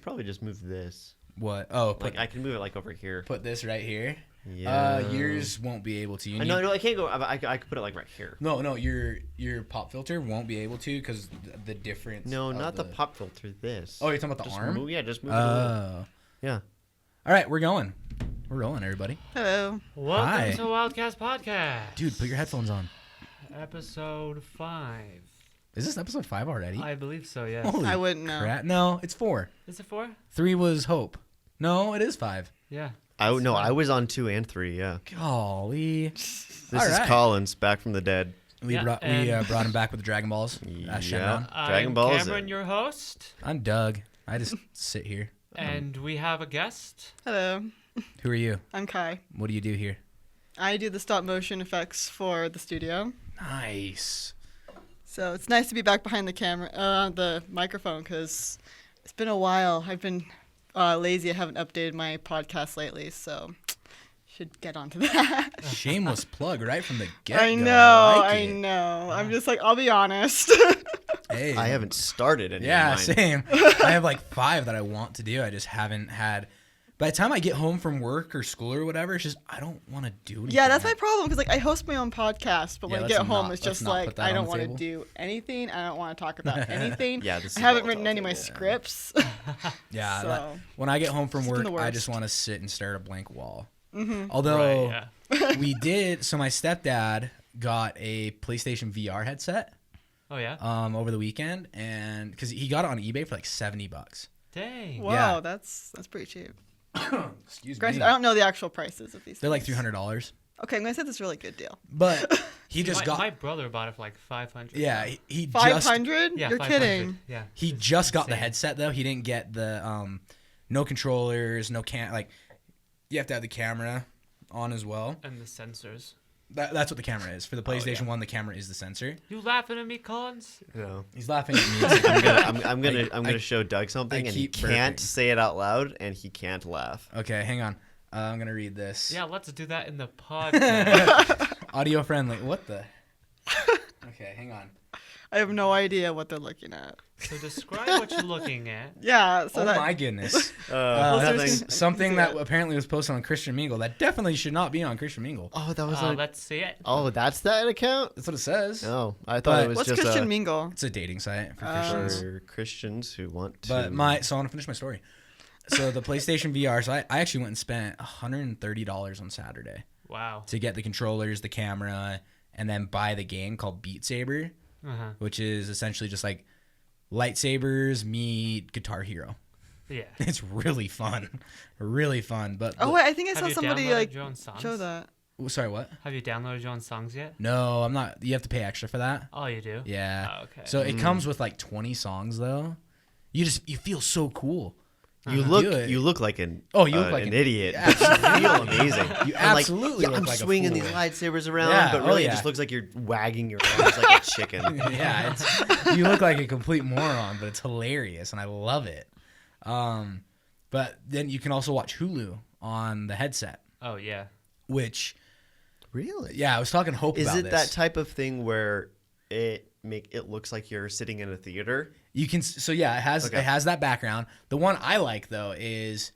probably just move this. What? Oh, I can move it like over here. Put this right here. Yeah. Yours won't be able to. No, I can't go. I could put it like right here. No, your pop filter won't be able to because the difference. No, not the pop filter. This. Oh, you're talking about the arm? Just move it a little. Yeah. All right, we're going. We're rolling, everybody. Hello. Welcome to WildCast Podcast. Dude, put your headphones on. Episode 5. Is this episode 5 already? I believe so, yes. Holy I wouldn't know. crap. No, it's 4. Is it 4? 3 was Hope. No, it is 5. Yeah. I was on 2 and 3. Yeah. Golly. This is Collins back from the dead. We brought him back with the Dragon Balls. Dragon I'm Balls. Cameron, your host. I'm Doug. I just sit here. And we have a guest. Hello. Who are you? I'm Kai. What do you do here? I do the stop motion effects for the studio. Nice. So it's nice to be back behind the camera, the microphone, because it's been a while. I've been lazy. I haven't updated my podcast lately, so should get onto that. Shameless plug right from the get-go. I know. I'm just like, I'll be honest. Hey. I haven't started any. Yeah, of mine. same. I have like 5 that I want to do. I just haven't had. By the time I get home from work or school or whatever, it's just I don't want to do anything. Yeah, that's my problem, because like I host my own podcast, but when I get home, it's just let's not like put that I on don't the want to table. do anything. I don't want to talk about anything. Yeah, this is I haven't all written any of my table. scripts. Yeah, So, when I get home from it's been work, the I just worst. want to sit and stare at a blank wall. Mm-hmm. Although Right, yeah. we did, so my stepdad got a PlayStation VR headset Oh, yeah? over the weekend, and because he got it on eBay for like $70. Dang. Wow, Yeah. that's pretty cheap. Excuse Granted, me. I don't know the actual prices of these. They're like things. $300, Okay, I'm gonna say this is a really good deal. but he just got. My brother bought it for like 500. Yeah, he just 500? Yeah, You're 500. kidding. Yeah. he It's just got the insane. headset though. He didn't get the no controllers, no like you have to have the camera on as well. And the sensors. That's what the camera is. For the PlayStation yeah. 1, the camera is the sensor. You laughing at me, Collins? No. He's laughing at me. I'm gonna show Doug something, and he keep can't burping. say it out loud, and he can't laugh. Okay, hang on. I'm gonna read this. Yeah, let's do that in the podcast. Audio friendly. What the? Okay, hang on. I have no idea what they're looking at. So describe what you're looking at. Yeah, so Oh that my goodness. Nothing. Something Yeah. that apparently was posted on Christian Mingle that definitely should not be on Christian Mingle. Oh, that was like. Let's see it. Oh, that's that account. That's what it says. Oh, I thought But- it was what's just Christian Mingle? It's a dating site for Christians. for Christians who want to. But so I want to finish my story. So the PlayStation VR. So I actually went and spent $130 on Saturday Wow. to get the controllers, the camera, and then buy the game called Beat Saber, Uh-huh. which is essentially just like lightsabers meet Guitar Hero. Yeah. It's really fun, really fun. But Oh wait, I think I Have saw you somebody downloaded like your own songs? show that. sorry, what? Have you downloaded your own songs yet? No, I'm not. You have to pay extra for that. Oh, you do? Yeah. Oh, okay. So it comes with like 20 songs though. You feel so cool. you do look it. you look like an Oh, you look like an an- idiot. Yeah, But you feel amazing. You I'm absolutely I'm look like a swinging fool. these lightsabers around, Yeah, but oh, really yeah. it just looks like you're wagging your arms like a chicken. Yeah, you look like a complete moron, but it's hilarious and I love it. But then you can also watch Hulu on the headset, Oh, yeah. which Really? yeah, I was talking to Hope Is about it this. that type of thing where it looks like you're sitting in a theater? You can it has Okay. it has that background. The one I like though is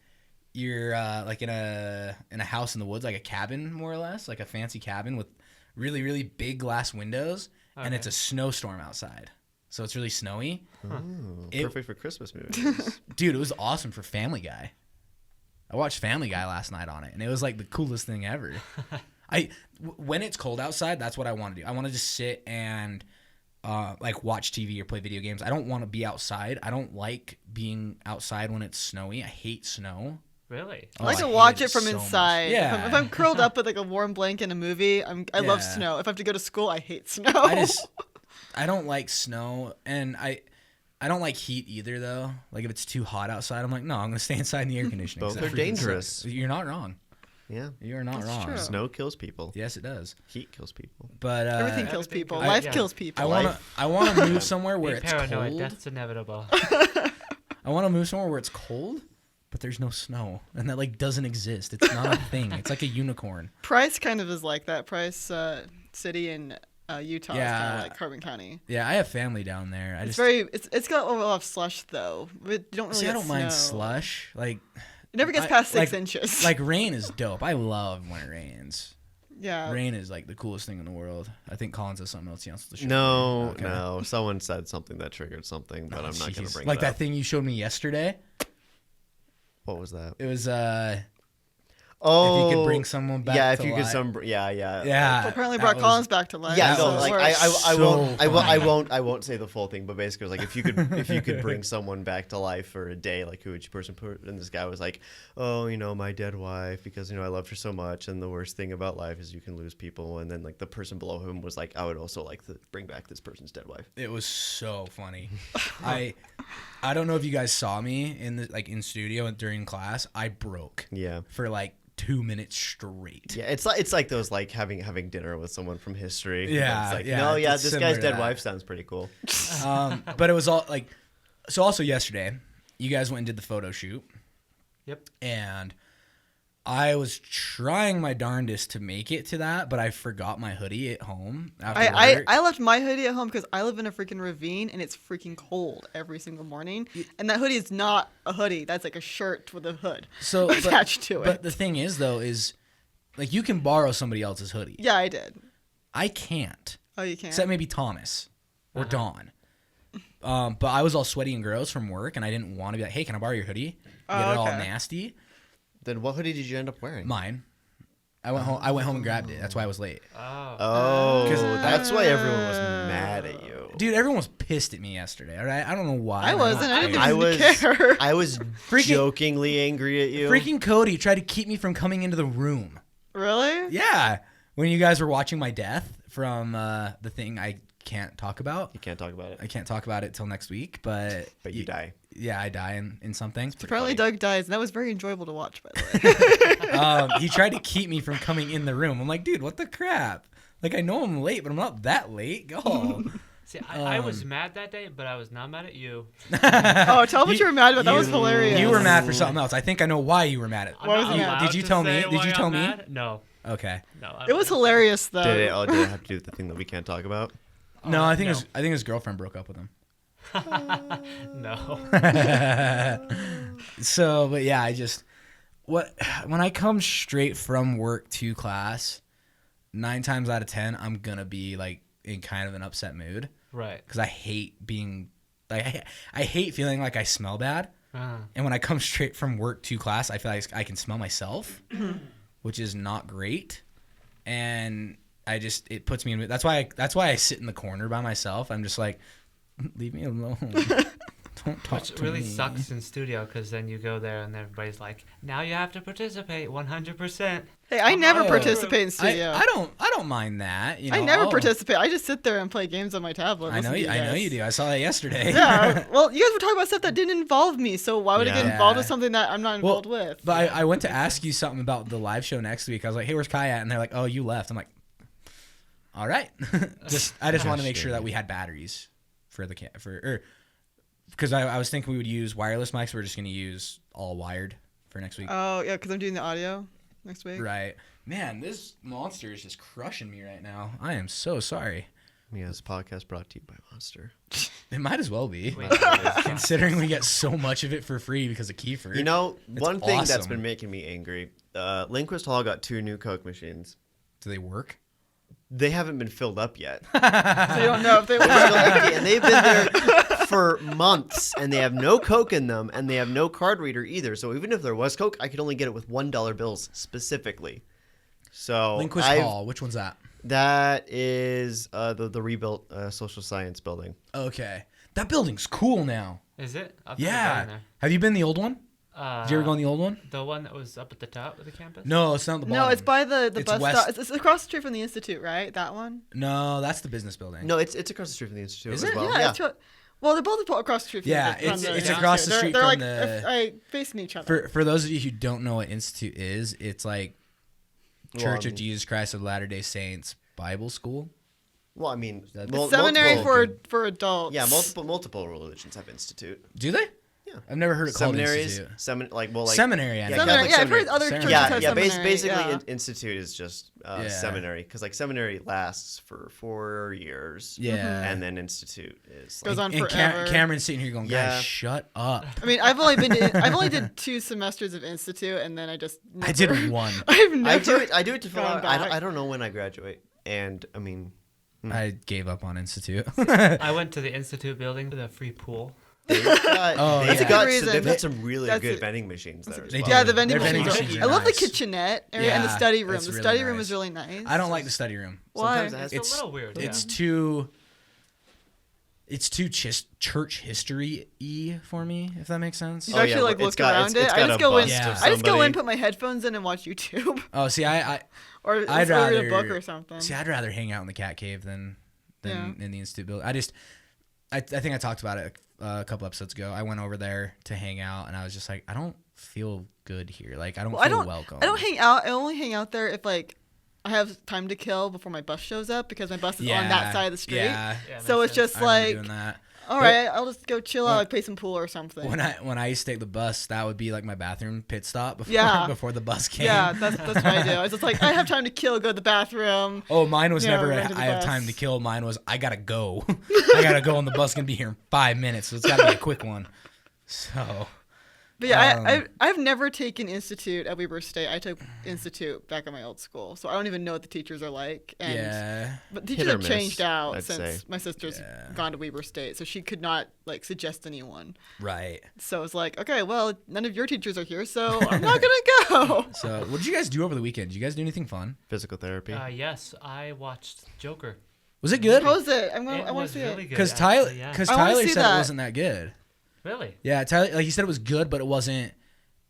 you're like in a house in the woods, like a cabin more or less, like a fancy cabin with really really big glass windows, and Okay. it's a snowstorm outside, so it's really snowy. Ooh, It- perfect for Christmas movies. Dude, it was awesome for Family Guy. I watched Family Guy last night on it, and it was like the coolest thing ever. When it's cold outside, that's what I want to do. I want to just sit and like watch TV or play video games. I don't want to be outside. I don't like being outside when it's snowy. I hate snow. Really? Oh, I like to hate watch it it from so much. inside. Yeah. If I'm curled up with like a warm blanket in a movie, I love Yeah. snow. If I have to go to school, I hate snow. I don't like snow, and I don't like heat either though. Like if it's too hot outside, I'm like, no, I'm gonna stay inside in the air conditioning. Both 'cause that are freaking dangerous. sucks. You're not wrong. Yeah. You are not That's wrong. true. Snow kills people. Yes, it does. Heat kills people. But Everything kills Everything people. kills- Life yeah. kills people. I want to move somewhere where Be it's paranoid. cold. Death's inevitable. I want to move somewhere where it's cold, but there's no snow, and that like doesn't exist. It's not a thing. It's like a unicorn. Price kind of is like that. Price City in Utah is kind Yeah. of like Carbon County. Yeah, I have family down there. It's it's got a lot of slush though. You don't really See, get I don't mind snow. slush. Like, It never gets I- past 6 like- inches. like rain is dope. I love when it rains. yeah. Rain is like the coolest thing in the world. I think Collins has something else he wants to show. No, me. Okay. no. Someone said something that triggered something, but Oh, I'm not going jeez. to bring like it that up. thing you showed me yesterday. What was that? It was Oh, if you could bring someone back. yeah, if to you could life. yeah. Yeah. Apparently that brought was- Collins back to life. Yeah, That no, was like so funny. I won't say the full thing, but basically, it was like if you could bring someone back to life for a day, like who would you person put? And this guy was like, oh, my dead wife, because I loved her so much, and the worst thing about life is you can lose people. And then like the person below him was like, I would also like to bring back this person's dead wife. It was so funny. I don't know if you guys saw me in studio and during class. I broke Yeah. for like 2 minutes straight. Yeah, it's like those like having dinner with someone from history. Yeah, It's like, yeah, no, yeah, it's this similar guy's to dead that. wife sounds pretty cool. But it was all like, so also yesterday, you guys went and did the photo shoot. Yep. And I was trying my darndest to make it to that, but I forgot my hoodie at home after work. I left my hoodie at home because I live in a freaking ravine and it's freaking cold every single morning. And that hoodie is not a hoodie. That's like a shirt with a hood attached to it. But the thing is, though, is like you can borrow somebody else's hoodie. Yeah, I did. I can't. Oh, you can? Except maybe Thomas or Dawn. But I was all sweaty and gross from work, and I didn't want to be like, hey, can I borrow your hoodie? Get it all okay. nasty. Then what hoodie did you end up wearing? Mine. I went home and grabbed it. That's why I was late. Oh. Oh, 'Cause- that's why everyone was mad at you. Dude, everyone was pissed at me yesterday. All right, I don't know why. I wasn't. I didn't I was care. I was Freaking- jokingly angry at you. Freaking Cody tried to keep me from coming into the room. Really? Yeah, when you guys were watching my death from the thing I can't talk about. You can't talk about it. I can't talk about it till next week, but But you die. Yeah, I die in something. Apparently, funny. Doug dies, and that was very enjoyable to watch, by the way. He tried to keep me from coming in the room. I'm like, dude, what the crap? Like, I know I'm late, but I'm not that late. Go. See, I was mad that day, but I was not mad at you. Oh, tell me what you were mad about. That was You- hilarious. You were mad for something else. I think I know why you were mad at. I'm Why not was he mad? allowed Did you to tell me? say Did why you tell I'm me? mad? No. Okay. No. It was hilarious, though. Did it have to do with the thing that we can't talk about? No, I think no. his girlfriend broke up with him. No. So, but yeah, when I come straight from work to class, 9 times out of 10, I'm gonna be like in kind of an upset mood Right. because I hate being like I hate feeling like I smell bad. And when I come straight from work to class, I feel like I can smell myself, which is not great. And it puts me in. That's why I sit in the corner by myself. I'm just like, leave me alone. Don't talk Which to really me. sucks in studio because then you go there and everybody's like, now you have to participate 100%. Hey, I never Oh. participate in studio. I don't mind that. You know, I never I'll- participate. I just sit there and play games on my tablet. I know listen to you. I know guys. you do. I saw that yesterday. Yeah. Well, you guys were talking about stuff that didn't involve me, so why would I get Yeah. involved with something that I'm not Well, involved with? But I went to ask you something about the live show next week. I was like, hey, where's Kai at? And they're like, oh, you left. I'm like, all right. I just want to make sure that we had batteries for the because I was thinking we would use wireless mics. We're just going to use all wired for next week. Oh, yeah, because I'm doing the audio next week. Right. Man, this monster is just crushing me right now. I am so sorry. Yeah, this podcast brought to you by Monster. It might as well be. Wait, Considering we get so much of it for free because of Kiefer. You know, It's one thing that's awesome. been making me angry, Linquist Hall got 2 new Coke machines. Do they work? They haven't been filled up yet. So you don't know if they They're still empty, and they've been there for months, and they have no Coke in them, and they have no card reader either. So even if there was Coke, I could only get it with $1 bills specifically. So Linquist Hall. Which one's that? that is the rebuilt social science building. Okay. That building's cool now. Is it? I've never Yeah. been Have you been in the old one? there. Did you ever go in the old one? The one that was up at the top of the campus? No, it's not the bottom. No, it's by the It's bus west. stop. It's across the street from the Institute, right? That one? No, that's the business building. No, it's across the street from the institute Is as it? well. Yeah. Well, they're both across the street from Yeah, the from it's the across the Institute. street They're from like the- facing each other. For those of you who don't know what Institute is, it's like Church of Jesus Christ of Latter-day Saints Bible School. Well, I mean, It's Seminary multiple- for adults. Yeah, multiple religions have institute. Do they? I've never heard it called Seminaries, institute. like Seminary. I know. Seminary. Catholic Yeah, I've heard seminary. other Seminary. churches Yeah, have yeah. seminary. Basically, yeah. institute is just Yeah. seminary, because like seminary lasts for 4 years. Yeah. And then institute is Goes like, on And forever. Cameron's sitting here going, Yeah. guys, shut up. I mean, I've only did 2 semesters of institute, and then I just. I never- did one. I've never. I do it to fill gone out. back. I don't know when I graduate, and I mean, I gave up on institute. I went to the institute building with a free pool. they've got, Oh, they've yeah. got, That's a good so they've reason. got some really That's good it. vending machines there. As They well. do. Yeah, the vending Their machines. vending I love the machines are nice. kitchenette area and the Yeah, study room. it's The really study room nice. is really nice. I don't like the study room. Why? Sometimes it has It's a little weird. It's yeah. too. It's too church history-y for me, if that makes sense. You Oh, actually yeah, like it's look got- around it's it. I got just a go in. bust of I just go somebody. in, put my headphones in, and watch YouTube, Oh, see, or I'd read rather a book or something. I'd rather hang out in the cat cave than in the institute building. I think I talked about it a couple episodes ago. I went over there to hang out, and I was just like, I don't feel good here. Like, I don't feel welcome. I don't hang out. I only hang out there if like I have time to kill before my bus shows up, because my bus is on that side of the street. Yeah, Yeah, So makes it's sense. just I remember like, doing that. all right, I'll just go chill out, like play some pool or something. When I used to take the bus, that would be like my bathroom pit stop before Yeah. before the bus came. Yeah, that's what I do. I was just like, I have time to kill, go to the bathroom. Oh, mine was Yeah, never. run to the I have bus. time to kill. Mine was I gotta go. I gotta go, and the bus gonna be here in 5 minutes, so it's gotta be a quick one. So But yeah, I've never taken institute at Weber State. I took institute back at my old school, so I don't even know what the teachers are like. And, yeah, but Hit teachers or have changed miss, out I'd since say. my sister's Yeah. gone to Weber State, so she could not like suggest anyone. right. So it's like, okay, well, none of your teachers are here, so I'm not gonna go. So what did you guys do over the weekend? Did you guys do anything fun? Physical therapy. Yes, I watched Joker. Was it good? How is it? I It want to was see really it. good. Because actually, yeah. I wanna Tyler see said that. it wasn't that good. Really? Yeah, Tyler, like he said it was good, but it wasn't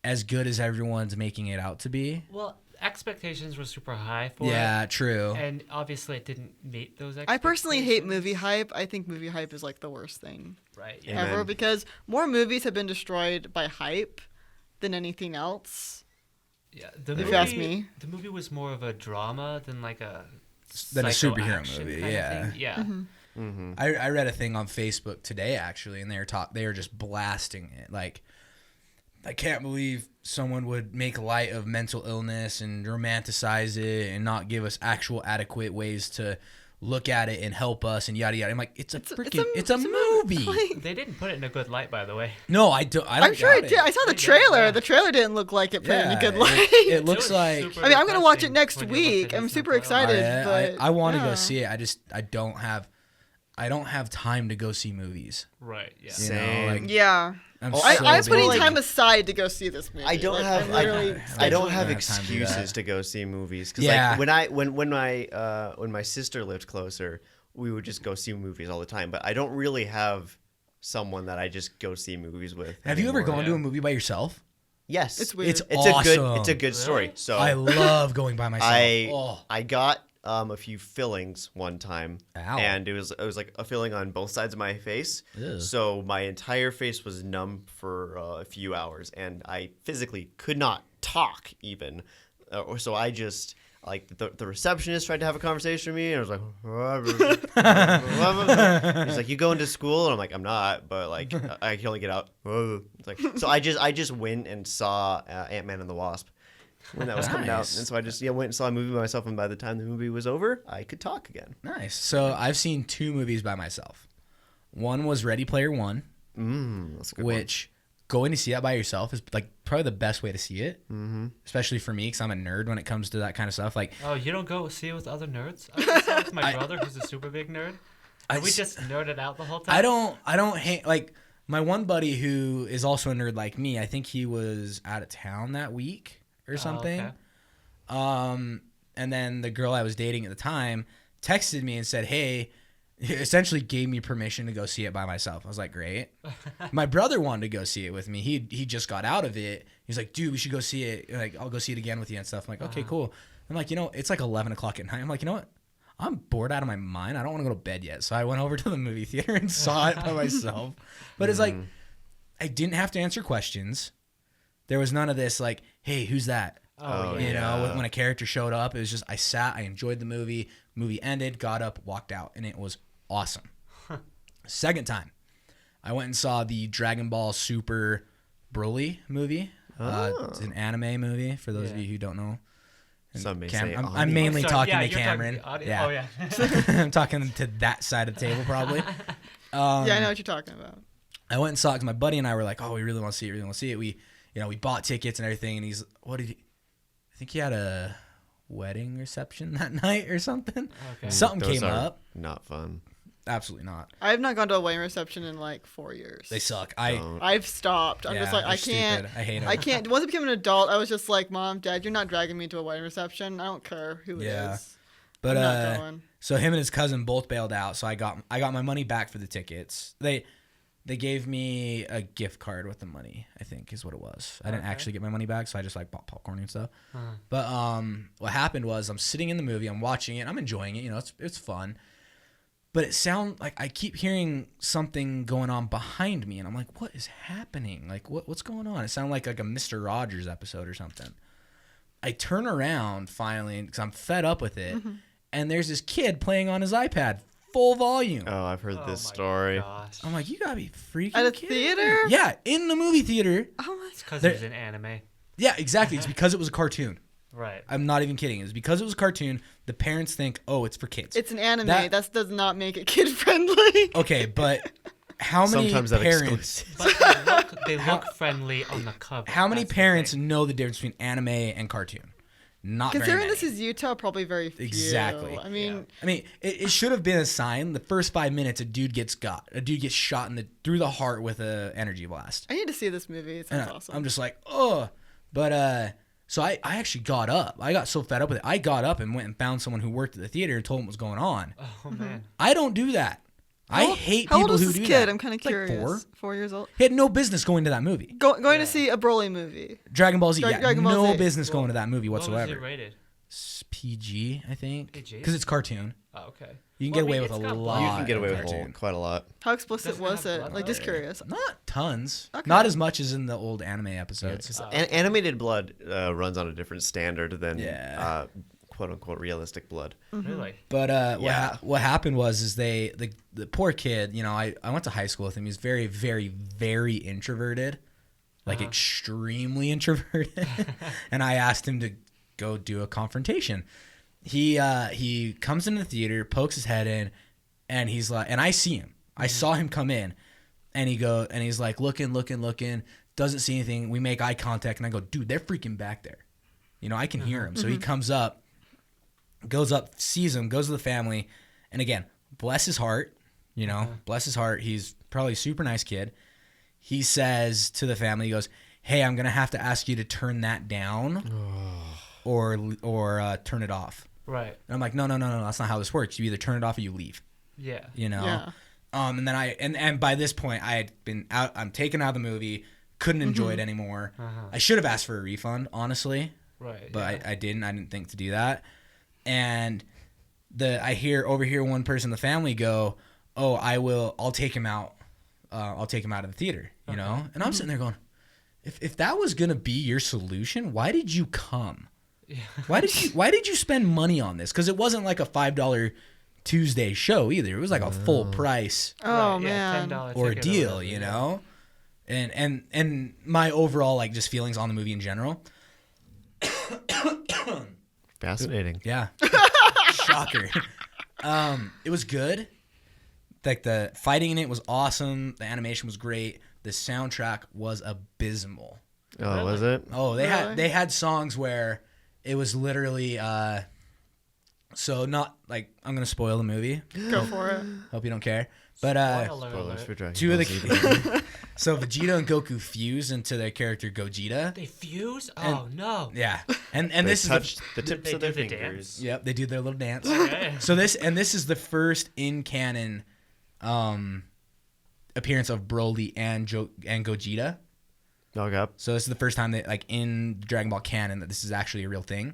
as good as everyone's making it out to be. Well, expectations were super high for Yeah, it. true. And obviously it didn't meet those I expectations. personally hate movie hype. I think movie hype is like the worst thing Right, Yeah. yeah. ever, Amen. because more movies have been destroyed by hype than anything else. Yeah, the If movie, you ask me. The movie was more of a drama than like a Than a psycho superhero action movie, kind of yeah. thing. Yeah. Mm-hmm. I read a thing on Facebook today actually, and they were just blasting it. Like, I can't believe someone would make light of mental illness and romanticize it and not give us actual adequate ways to look at it and help us and yada yada. I'm like, it's a movie. Like, They didn't put it in a good light, by the way. No, I don't. I'm sure it doubt did. I saw the They did, trailer. yeah. The trailer didn't look like it put in a good it- light. It looks was like super I mean, I'm gonna watch it depressing next when you looked week. at I'm his super mental illness. excited. I want to yeah. go see it. I don't have time to go see movies. Right, yeah. You know, Same. like, Yeah. I'm Oh, so I'm putting busy. time aside to go see this movie. I don't Like, have I'm literally I don't scheduling. have I don't have time to do excuses that. to go see movies, because Yeah. like when my sister lived closer, we would just go see movies all the time. But I don't really have someone that I just go see movies with. Have you ever anymore. gone to Yeah. a movie by yourself? Yes, It's weird. It's it's a good Really? story. So I love going by myself. I got a few fillings one time, Ow. and it was like a filling on both sides of my face. Ew. So my entire face was numb for a few hours, and I physically could not talk even. So I just like the receptionist tried to have a conversation with me, and I was like, he's like, "You going to school?" And I'm like, "I'm not, but like I can only get out." It's like, so I just went and saw Ant-Man and the Wasp when that was coming out, Nice. and so I just went and saw a movie by myself, and by the time the movie was over, I could talk again. Nice. So I've seen 2 movies by myself. One was Ready Player One, That's a good one. which going to see that by yourself is like probably the best way to see it. Mm-hmm. Especially for me, because I'm a nerd when it comes to that kind of stuff. Like, Oh, you don't go see it with other nerds? I went to see it with my brother, who's a super big nerd. And we just nerded out the whole time. I don't hate like my one buddy who is also a nerd like me. I think he was out of town that week or something. okay. And then the girl I was dating at the time texted me and said, "Hey," essentially gave me permission to go see it by myself. I was like, "Great." My brother wanted to go see it with me. He just got out of it. He's like, "Dude, we should go see it. Like, I'll go see it again with you and stuff." I'm like, "Okay, cool." I'm like, it's like 11 o'clock at night. I'm like, you know what? I'm bored out of my mind. I don't want to go to bed yet. So I went over to the movie theater and saw it by myself. But it's like, I didn't have to answer questions. There was none of this like, "Hey, who's that?" Oh, You know, yeah. when a character showed up, it was just I sat, I enjoyed the movie. Movie ended, got up, walked out, and it was awesome. Second time, I went and saw the Dragon Ball Super Broly movie. It's an anime movie for those of you who don't know. And Some may say I'm mainly talking to you're Cameron. talking Yeah. Oh yeah. I'm talking to that side of the table probably. Yeah, I know what you're talking about. I went and saw it because my buddy and I were like, oh, we really want to see it. Really want to see it. We bought tickets and everything. And I think he had a wedding reception that night or something. Okay. Something Those came are up. Not fun. Absolutely not. I have not gone to a wedding reception in like 4 years. They suck. I've stopped. I'm just like, I can't. Stupid. I hate them. I can't. Once I became an adult, I was just like, Mom, Dad, you're not dragging me to a wedding reception. I don't care who it is. But I'm not going. so him and his cousin both bailed out. So I got my money back for the tickets. They gave me a gift card with the money, I think is what it was. I didn't actually get my money back, so I just like bought popcorn and stuff. Uh-huh. But what happened was I'm sitting in the movie, I'm watching it, I'm enjoying it. You know, it's fun. But it sounds like I keep hearing something going on behind me, and I'm like, what is happening? Like, what's going on? It sounded like a Mr. Rogers episode or something. I turn around finally because I'm fed up with it, and there's this kid playing on his iPad, full volume. Oh, I've heard this my story. Gosh. I'm like, you gotta be freaking At a kidding me. theater? Yeah, in the movie theater. Oh my Because There- it's an anime. Yeah, exactly. It's because it was a cartoon. Right. I'm not even kidding. It's because it was a cartoon. The parents think, oh, it's for kids. It's an anime. That- That does not make it kid friendly. Okay, but how many Sometimes that parents? exclusive. But they look friendly on the cover. How many That's the parents thing. know the difference between anime and cartoon? Not very Considering many. this is Utah, probably very few. Exactly. I mean, it should have been a sign. The first 5 minutes, a dude gets shot through the heart with a energy blast. I need to see this movie. It And sounds awesome. I'm just like, oh, but so I actually got up. I got so fed up with it. I got up and went and found someone who worked at the theater and told him what was going on. Oh man. I don't do that. I hate How people old is who this do kid? that. I'm kind of He's like curious. 4. 4 years old. He had no business going to that movie. Going to see a Broly movie. Dragon Ball Z, Dragon Ball no Z. business going to that movie What was whatsoever. it rated? It's PG, I think, PG? because it's cartoon. Oh, okay. You can Well, get away I mean, with a it's got lot. blood. You can get away in with cartoon. quite a lot. How explicit Doesn't was have it? blood Like, on just it. curious. Not tons. Okay. Not as much as in the old anime episodes. Animated blood runs on a different standard than Yeah. quote unquote realistic blood. Really? But Yeah. what happened was the poor kid, you know, I went to high school with him. He's very, very, very introverted, like extremely introverted. And I asked him to go do a confrontation. He comes into the theater, pokes his head in, and he's like, and I see him. I saw him come in, and he's like looking, doesn't see anything. We make eye contact, and I go, dude, they're freaking back there. You know, I can hear him. So he comes up, goes up, sees him, goes to the family, and again, bless his heart. You know, bless his heart. He's probably a super nice kid. He says to the family, he goes, hey, I'm going to have to ask you to turn that down or turn it off. Right. And I'm like, no, that's not how this works. You either turn it off or you leave. Yeah. You know? Yeah. And then and by this point I had been out, I'm taken out of the movie, couldn't enjoy it anymore. I should have asked for a refund, honestly. Right. But I didn't think to do that. And I overhear one person in the family go, oh, I'll take him out. I'll take him out of the theater, you know? And I'm sitting there going, if that was going to be your solution, why did you come? Yeah. Why did you spend money on this? Because it wasn't like a $5 Tuesday show either. It was like a full price Oh, Right, yeah, man. $10 ordeal, ticket or whatever, you yeah. know? And my overall like just feelings on the movie in general. Fascinating. Yeah. Shocker. It was good. Like the fighting in it was awesome. The animation was great. The soundtrack was abysmal. Oh, was it? Oh, Really? they had songs where it was literally so not like I'm gonna spoil the movie. Go for it. Hope you don't care. But Spoiler Spoilers alert. for Dragon two of Ball Z. the so Vegeta and Goku fuse into their character Gogeta. They fuse? Oh no. Yeah. And They this is touched the tips they of their do the fingers. dance? yep, they do their little dance. Okay. So this is the first in canon appearance of Broly and Gogeta. Okay. So this is the first time that like in Dragon Ball canon that this is actually a real thing.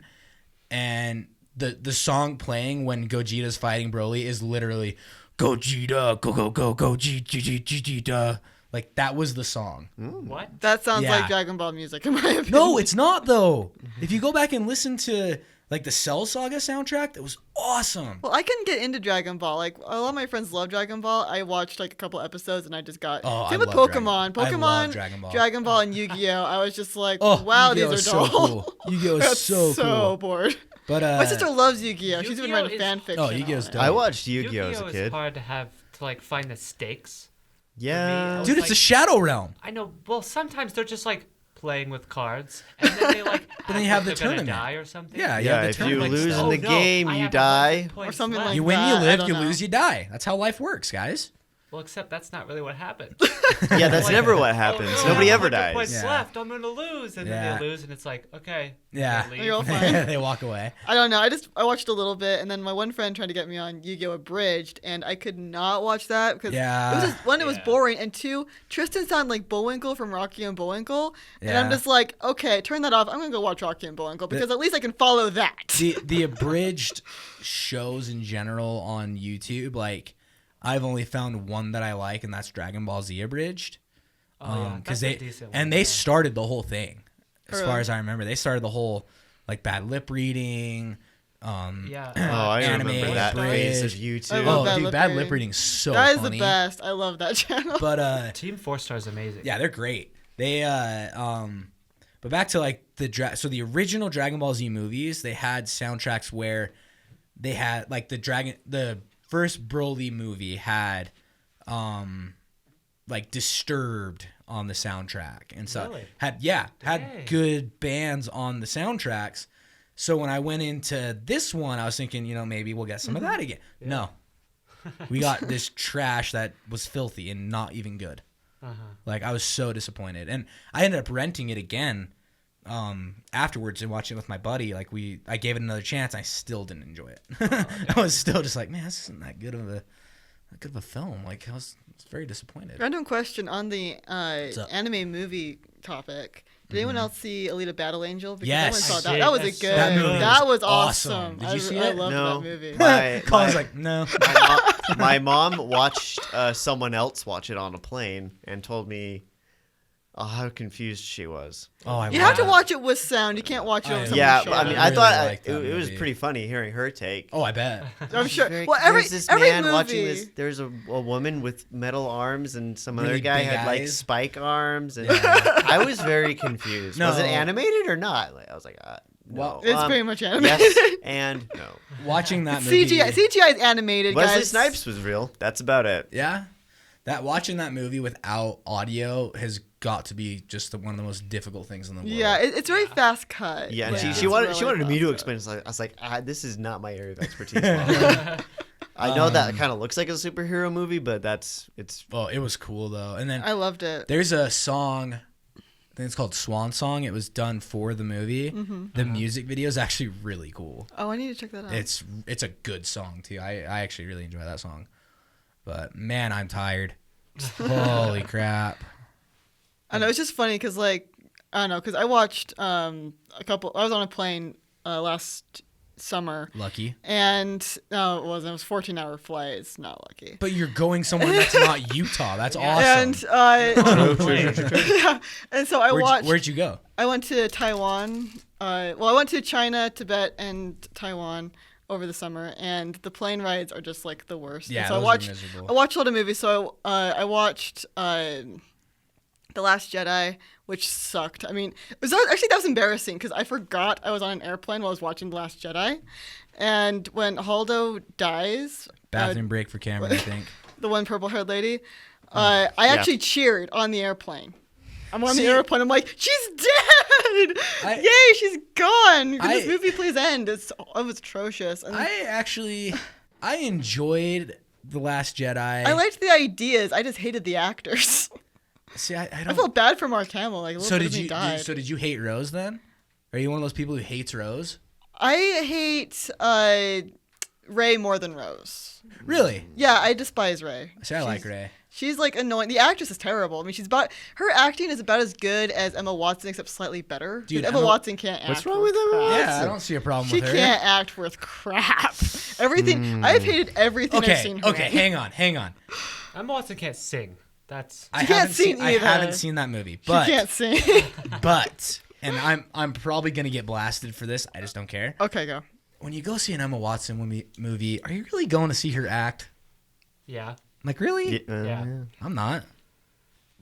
And the song playing when Gogeta's fighting Broly is literally Gogeta, go Gogeta. Like that was the song. What? That sounds Yeah. like Dragon Ball music, in my opinion. No, it's not though. If you go back and listen to like the Cell Saga soundtrack. That was awesome. Well, I couldn't get into Dragon Ball. Like a lot of my friends love Dragon Ball. I watched like a couple episodes and I just got. Oh, Same I with love Pokemon. I love Pokemon, Dragon Ball. and Yu-Gi-Oh. I was just like, Oh, wow, Yu-Gi-Oh these is are so dull. cool. Yu-Gi-Oh I got is so cool. bored. But My sister loves Yu-Gi-Oh. She's even Yu-Gi-Oh writing is- fan fiction. Oh, Yu-Gi-Oh's on it. dope. I watched Yu-Gi-Oh as a is kid. hard to like find the stakes. Yeah. I was dude, it's like- a Shadow Realm. I know. Well, sometimes they're just like playing with cards, and then they like. But then you have the they're gonna tournament. die or something. Yeah, Yeah, the if you tournament lose stuff. in the game, I you have die. 100 points Or something left. like You win, that, you I live, don't you know. lose, you die. That's how life works, guys. Well, except that's not really what happened. Yeah, that's Like, never what oh, happens. no, Nobody I have ever 100 dies. points Yeah. left. I'm gonna lose, and Yeah. then they lose, and it's like, okay. Yeah. they leave. You're all fine. They walk away. I don't know. I watched a little bit, and then my one friend tried to get me on Yu-Gi-Oh! Abridged, and I could not watch that because it was just, one, it was Yeah. boring, and two, Tristan sounded like Bullwinkle from Rocky and Bullwinkle, and I'm Yeah. just like, okay, turn that off. I'm gonna go watch Rocky and Bullwinkle because at least I can follow that. The abridged shows in general on YouTube, like I've only found one that I like, and that's Dragon Ball Z abridged. Oh, yeah, Because that's they a decent and one, they yeah. started the whole thing, as Really? far as I remember. They started the whole like bad lip reading. Yeah. Oh, I Anime remember that phase of abridged. YouTube. I love Oh, bad dude, lip bad reading. lip reading's so That is funny. the best. I love that channel. But Team 4 Star is amazing. yeah, they're great. They but back to like so the original Dragon Ball Z movies, they had soundtracks where they had like the first Broly movie had like Disturbed on the soundtrack, and so Really? had Dang. good bands on the soundtracks. So when I went into this one, I was thinking, maybe we'll get some of that again. No, we got this trash that was filthy and not even good. Uh-huh. Like, I was so disappointed, and I ended up renting it again afterwards and watching it with my buddy. Like, I gave it another chance. I still didn't enjoy it. I was still just like, man, this isn't that good of a film. Like, I was very disappointed. Random question on the up? anime movie topic. Did anyone else see Alita Battle Angel? Because Yes. everyone saw I that. did. That was a That's good. so That movie That was was awesome. awesome. Did you see I it? loved No. that movie. Colin's like, no. My mom watched someone else watch it on a plane and told me how confused she was. Oh, I You love have to it. watch it with sound. You can't watch it I on know. someone's Yeah, shoulder. I mean, I I really thought liked that it was movie. pretty funny hearing her take. Oh, I bet. I'm sure. Very- Well, every there's this every man movie. watching this. There's a woman with metal arms, and some other Really guy big had like eyes. spike arms, and Yeah. I was very confused. Was it No. animated or not? Like, I was like, no. Well, It's pretty much animated. Yes and no. Watching that movie. CGI is animated, Wesley guys. Snipes was real. That's about it. Yeah. Watching that movie without audio has got to be just one of the most difficult things in the world. Yeah, it's very fast cut. Yeah, and Like, Yeah. she it's wanted really me to fast explain. So I was like, this is not my area of expertise. Mom. I know that kind of looks like a superhero movie, but it's Oh, it was cool though. And then cut. I loved it. there's a song, I think it's called Swan Song. It was done for the movie. Mm-hmm. The music video is actually really cool. Oh, I need to check that out. It's a good song too. I actually really enjoy that song. But man, I'm tired. Holy crap. I know, it's just funny because, like, I don't know, because I watched I was on a plane last summer, Lucky. and no, it wasn't. It was a 14-hour flight. It's not lucky. But you're going somewhere that's not Utah. That's awesome. And Plane. yeah, and so I watched. Where'd you go? I went to Taiwan. I went to China, Tibet, and Taiwan over the summer, and the plane rides are just like the worst. Yeah, and so those I are watched. miserable. I watched a lot of movies. So I watched The Last Jedi, which sucked. I mean, that was embarrassing because I forgot I was on an airplane while I was watching The Last Jedi, and when Holdo dies, Bathroom break for Cameron, I think. the one purple-haired lady, I actually cheered on the airplane. I'm on See- the airplane. I'm like, she's dead! Yay, she's gone! When this movie plays end, it was atrocious. And I enjoyed The Last Jedi. I liked the ideas. I just hated the actors. See, I I don't. felt bad for Mark Hamill. Like, a So little did bit of me you? died. So did you hate Rose then? Are you one of those people who hates Rose? I hate Ray more than Rose. Really? Yeah, I despise Ray. See, I like Ray. She's like annoying. The actress is terrible. I mean, her acting is about as good as Emma Watson, except slightly better. Dude, Emma Emma- Watson can't act. What's wrong with Emma crap. Watson? Yeah, I don't see a problem She with her. can't act worth crap. Everything. I've hated everything I've seen her Okay, in. hang on. Emma Watson can't sing. That's I can't haven't sing seen. I either. haven't seen that movie, She but can't sing. but and I'm probably gonna get blasted for this. I just don't care. Okay, go. When you go see an Emma Watson movie, are you really going to see her act? Yeah. Like, really? Yeah. I'm not.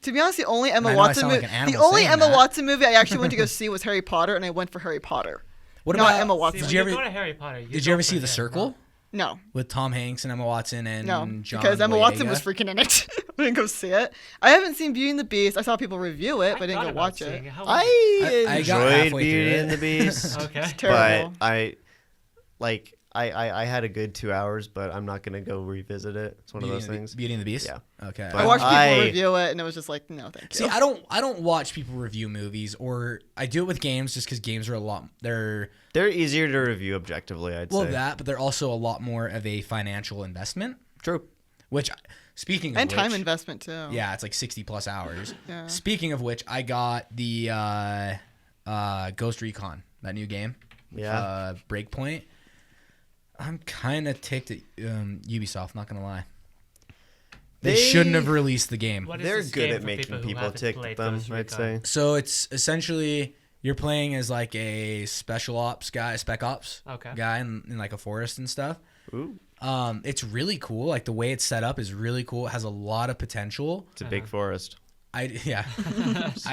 To be honest, the only Emma I know I Watson sound like movie, an the animal only saying Emma that. Watson movie I actually went to go see was Harry Potter, and I went for Harry Potter. What Not about Emma See, Watson. when Did you ever- go to Harry Potter, Did you ever see the Circle No, with Tom Hanks and Emma Watson and no, John because Emma Watson Boyega? was freaking in it. I didn't go see it. I haven't seen Beauty and the Beast. I saw people review it, but I didn't go watch it. I got enjoyed halfway Beauty through and it. the Beast. Okay. It's terrible. But I had a good 2 hours, but I'm not gonna go revisit it. It's one of those things. Beauty and the Beast. Yeah. Okay. But I watched people I- review it, and it was just like, no, thank you. See, I don't watch people review movies, or I do it with games just because games are a lot. They're They're easier to review objectively, I'd say. that, but they're also a lot more of a financial investment. True. Which, speaking of and time which, investment too. yeah, it's like 60+ hours. Yeah. Speaking of which, I got the Ghost Recon, that new game. Yeah. Breakpoint. I'm kind of ticked at Ubisoft, not gonna lie. They shouldn't have released the game. What is They're this good game at for making who people haven't tick played them, Ghost I'd Recon? say. So it's essentially you're playing as like a special ops guy, spec ops Okay. guy in like a forest and stuff. Ooh, It's really cool. Like the way it's set up is really cool. It has a lot of potential. it's a big forest. I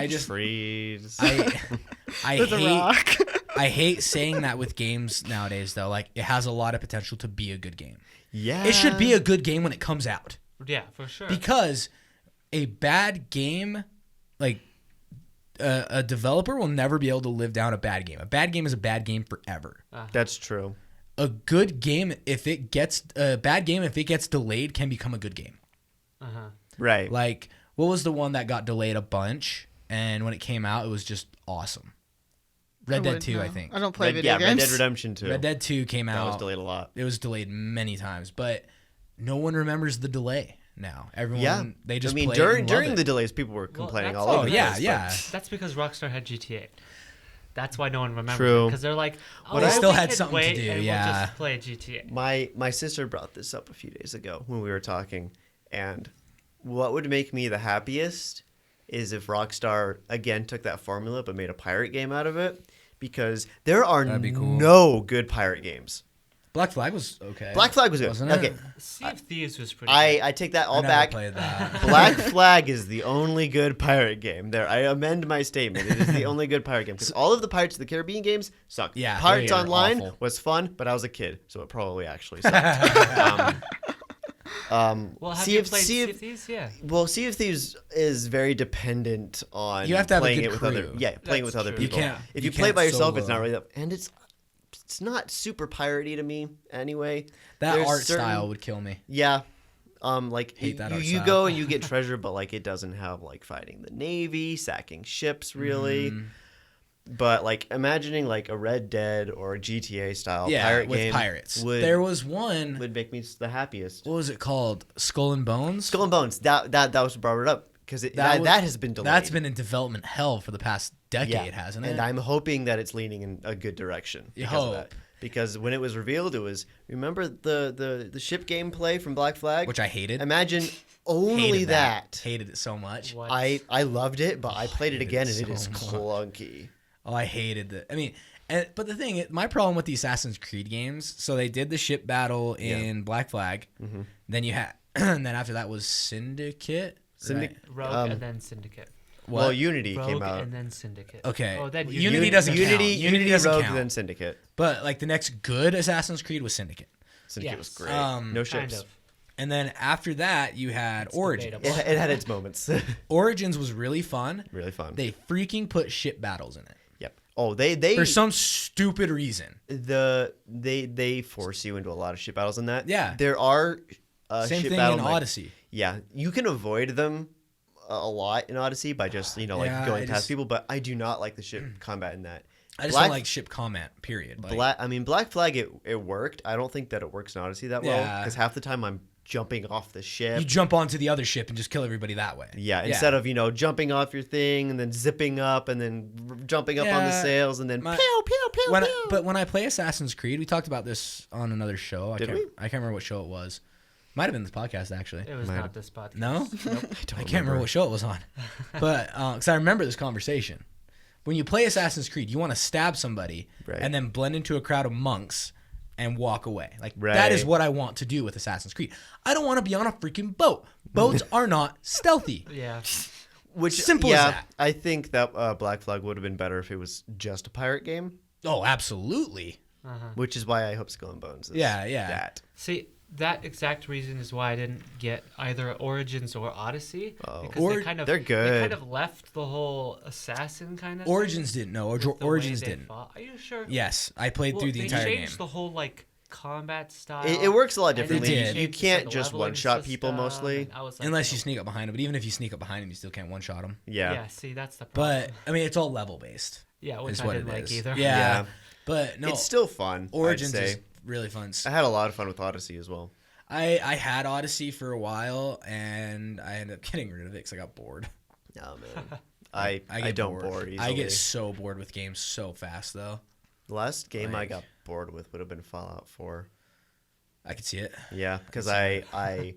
just Trees. I There's a hate rock. I hate saying that with games nowadays though. Like it has a lot of potential to be a good game. Yeah. It should be a good game when it comes out. Yeah, for sure. Because a bad game, like a developer will never be able to live down a bad game. A bad game is a bad game forever. That's true. A good game, if it gets a bad game, if it gets delayed, can become a good game. Uh-huh. Right. Like what was the one that got delayed a bunch, and when it came out, it was just awesome. Red Dead wouldn't 2, I know. think. I don't play Red, video yeah, games. Red Dead Redemption 2. Red Dead 2 came That out. was delayed a lot. It was delayed many times, but no one remembers the delay now. Everyone, they just play it and during love the it. delays, people were complaining that's all all over. Oh the yeah, place, yeah. That's because Rockstar had GTA. That's why no one remembers True. because they're like, oh, They still we had could something to wait do, and yeah. we'll just play GTA. My sister brought this up a few days ago when we were talking, and what would make me the happiest is if Rockstar again took that formula but made a pirate game out of it, because there are That'd be cool. no good pirate games. Black Flag was okay. Black Flag was good. Wasn't it? Okay, Sea of Thieves was pretty good. I take that I all never back. played that. Black Flag is the only good pirate game. There, I amend my statement. It is the only good pirate game because all of the Pirates of the Caribbean games sucked. Yeah, Pirates they are Online awful. was fun, but I was a kid, so it probably actually sucked. Well, have Sea you of- played Sea Sea of- of Thieves? Yeah. Well, Sea of Thieves is very dependent on You have to have a playing good it with crew. other. Yeah, playing That's with other true. You people. can't- If you you play it by can't yourself, it's solo. not really that, and it's not super piratey to me anyway. That There's art certain- style would kill me. Yeah. Like Hate that art you style. go and you get treasure, but like it doesn't have like fighting the navy, sacking ships really. Mm. But like imagining like a Red Dead or a GTA style Yeah, pirate with game pirates. would There was one. would make me the happiest. What was it called? Skull and Bones. Skull and Bones. That was brought it up because that was- has been delayed. That's been in development hell for the past decade, hasn't it? And I'm hoping that it's leaning in a good direction You because of hope. that. Because when it was revealed, it was remember the ship gameplay from Black Flag, Which I hated. Imagine only Hated that. Hated it so much. What? I loved it, but I played it hated again it and it is so much. clunky. Oh, I hated it. I mean, but the thing, my problem with the Assassin's Creed games, so they did the ship battle in Black Flag. Mm-hmm. Then you had, and then after that was Syndicate. Syndicate. right? Rogue Um, and then Syndicate. What? Well, Unity Rogue came out. and then Syndicate. Okay. Oh, then Unity doesn't count. Unity doesn't Rogue, count. then Syndicate. But like the next good Assassin's Creed was Syndicate. Syndicate Yes. was great. Kind No Kind ships. of. And then after that, you had It's Origins. debatable. It had its moments. Origins was really fun. Really fun. They freaking put ship battles in it Yep. Oh, they for some stupid reason. they force you into a lot of ship battles in that. Yeah. There are Same ship thing battle in like- Odyssey. Yeah, you can avoid them a lot in Odyssey by just like Yeah, going I past just- people, but I do not like the ship combat in that. I just Black- don't like ship combat. Period. Like, Black Flag it worked. I don't think that it works in Odyssey that well Yeah. because half the time I'm jumping off the ship. you jump onto the other ship and just kill everybody that way. Yeah, instead of jumping off your thing and then zipping up and then jumping up on the Yeah, sails and then my- pew pew pew when pew. but when I play Assassin's Creed, we talked about this on another show. Did we? I can't remember what show it was. Might have been this podcast actually. It was Might not have- this podcast. No, I don't I can't remember what show it was on. But because I remember this conversation. when you play Assassin's Creed, you want to stab somebody Right. and then blend into a crowd of monks and walk away. Like Right. that is what I want to do with Assassin's Creed. I don't want to be on a freaking boat. Boats are not stealthy. Yeah. Which Simple as that. I think that Black Flag would have been better if it was just a pirate game, Oh, absolutely. which is why I hope Skull and Bones is Yeah. that. See, that exact reason is why I didn't get either Origins or Odyssey. Oh. Because They're They good. kind of left the whole assassin kind of Origins didn't know. Origins didn't. Are you sure? Yes, I played through the entire They game. changed the whole like combat style. It works a lot and then differently. It they did. You changed, can't like, just leveling one-shot people system, mostly. and I was like, Unless you sneak up behind him. But even if you sneak up behind him, you still can't one-shot him. Yeah. see, that's the problem. But, I mean, it's all level-based. yeah, which Is I what didn't it like is. either. Yeah. Yeah. But, no, It's still fun. Origins I'd say. is really fun. I had a lot of fun with Odyssey as well. I had Odyssey for a while, and I ended up getting rid of it because I got bored. Oh man, I get don't bore easily. I get so bored with games so fast, though. The last game I like- got bored with would have been Fallout 4. I could see it. Yeah, because I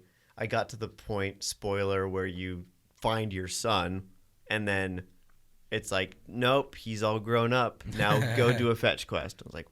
got to the point, spoiler, where you find your son, and then it's like, nope, he's all grown up. Now go do a fetch quest. I was like,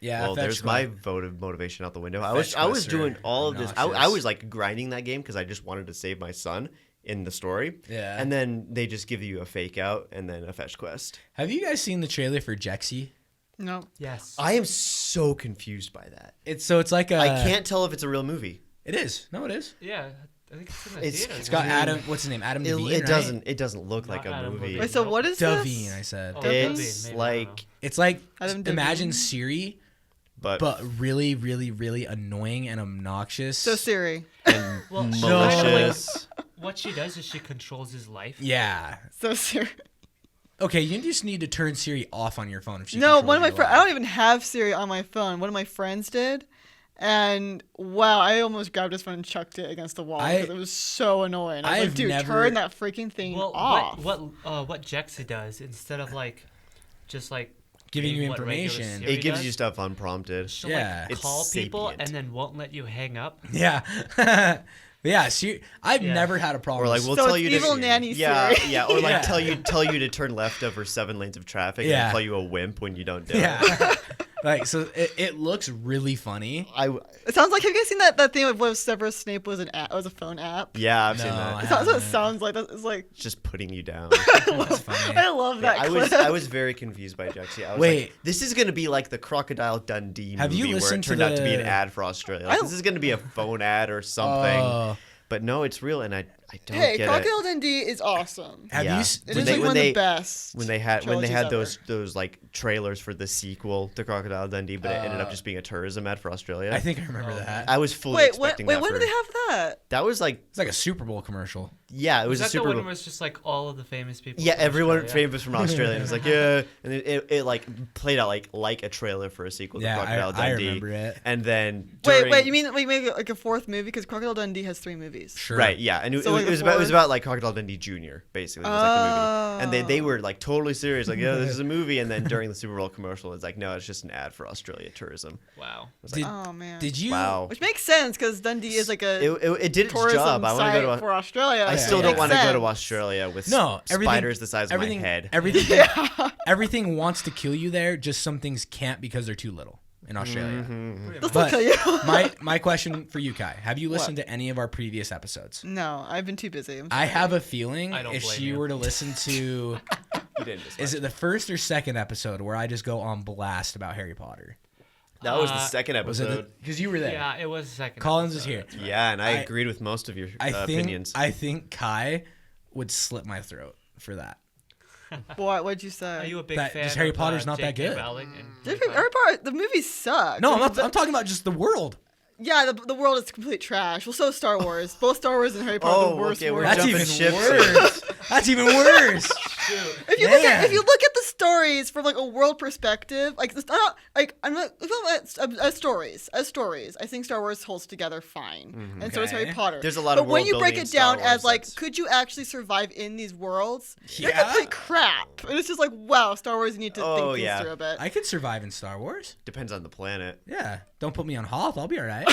Yeah. well, Fetch there's Quest. my votive motivation out the window. I Fetch was quests doing are all of this. I obnoxious. was like grinding that game because I just wanted to save my son in the story. Yeah. And then they just give you a fake out and then a fetch quest. Have you guys seen the trailer for Jexy? No. Yes. I am so confused by that. It's like a. I can't tell if it's a real movie. It is. No, it is. Yeah, I think it's in the It's- theaters. It's got I mean, Adam. What's his name? Adam Devine. It right? doesn't. It doesn't look Not like a Adam movie. Levine. Wait, so what is Devine. this? I said. Oh, It's Devine, maybe, I don't like, know. It's like Adam imagine Devine? Siri, but but really, really, really annoying and obnoxious. So Siri. and Well, malicious. What she does is she controls his life. Yeah. So Siri. Okay, you just need to turn Siri off on your phone if she. No, controls one of my your friends. life. I don't even have Siri on my phone. One of my friends did, and wow, I almost grabbed his phone and chucked it against the wall because it was so annoying. I was I've like, dude, never- turn that freaking thing Well, off. what Jexy does instead of just like Giving you being what regular information. Siri It gives does, you stuff unprompted. she'll Yeah. like It's call people sapient. and then won't let you hang up. Yeah. Yeah. Siri. I've Yeah. never had a problem. Or like with we'll So tell it's you evil to nanny yeah Siri. yeah or like Yeah. tell you to turn left over 7 lanes of traffic and Yeah. then call you a wimp when you don't do it. Yeah. Like so, it looks really funny. It sounds like, have you guys seen that thing of what Severus Snape was an app? It was a phone app. Yeah, I've No, seen I that. That's what it haven't. sounds like. It's like It's just putting you down. That's funny. I love that. I clip. was very confused by Jexy. I was Wait. like, this is gonna be like the Crocodile Dundee Have you movie where it listened to turned out to be an the- ad for Australia. Like, I- this is gonna be a phone ad or something. Oh. But no, it's real, and I don't Hey, get Crocodile it. Dundee is awesome. Have Yeah. you? It When is they- like when one of they- the best. When they had trilogies those ever. like trailers for the sequel to Crocodile Dundee, but it ended up Uh, just being a tourism ad for Australia. I think I remember that. I was fully Wait, when expecting that. when for, did they have that? That was like, It's like a Super Bowl commercial. yeah, it was Was a that the Super one Bowl. where it's just like all of the famous people? Yeah, from everyone Australia? famous from Australia. And it was like, yeah, and it like played out like a trailer for a sequel to Yeah, Crocodile I Dundee. remember it. And then Wait, you mean we make like a fourth movie because Crocodile Dundee has 3 movies. Sure. Right, yeah, and So, like, it was the about fourth- like Crocodile Dundee Jr. basically, was like the movie, and they were like totally serious, like, yeah, this is a movie, and then during the Super Bowl commercial, it's like, no, it's just an ad for Australia tourism. Wow. Did, Oh man. did you? Wow, Which makes sense because Dundee is like a it did its tourism job. I want site to go for to. Australia. I Yeah, still yeah. don't Makes want to go to sense. Australia with No, everything- spiders the size of my everything, head. Everything, Yeah. everything wants to kill you there. Just some things can't because they're too little in Australia. Mm-hmm. Pretty They'll much. still But kill you. my question for you, Kai, have you listened to any of our previous episodes? No, I've been too busy. I'm I sorry. have a feeling I don't if blame she you. were to listen to, You didn't just is it the first or second episode where I just go on blast about Harry Potter? that was the second Was it episode. because you were there? Yeah, it was the second. Collins is episode. here. Yeah, and I I- agreed with most of your I think opinions. I think Kai would slit my throat for that. What'd you say? Are you a big That- fan? just Harry of, Potter's not that J.K. good. Rowling and Harry Potter, the movies suck. No, I'm talking about just the world. Yeah, the world is complete trash. Well, so is Star Wars. Both Star Wars and Harry Potter are the worst okay, we're worlds. That's jumping even ships. worse. That's even worse. If you look Man. at the stories from like a world perspective, like it's not like I'm not as stories. I think Star Wars holds together fine, and so does Okay. Harry Potter. There's a lot but of when world you break building it in Star down Wars as like, that's- could you actually survive in these worlds? Yeah. They're complete crap, and it's just like, wow, Star Wars, you need to Oh, think yeah. this through a bit. I could survive in Star Wars. Depends on the planet. Yeah. Don't put me on Hoth. I'll be all right.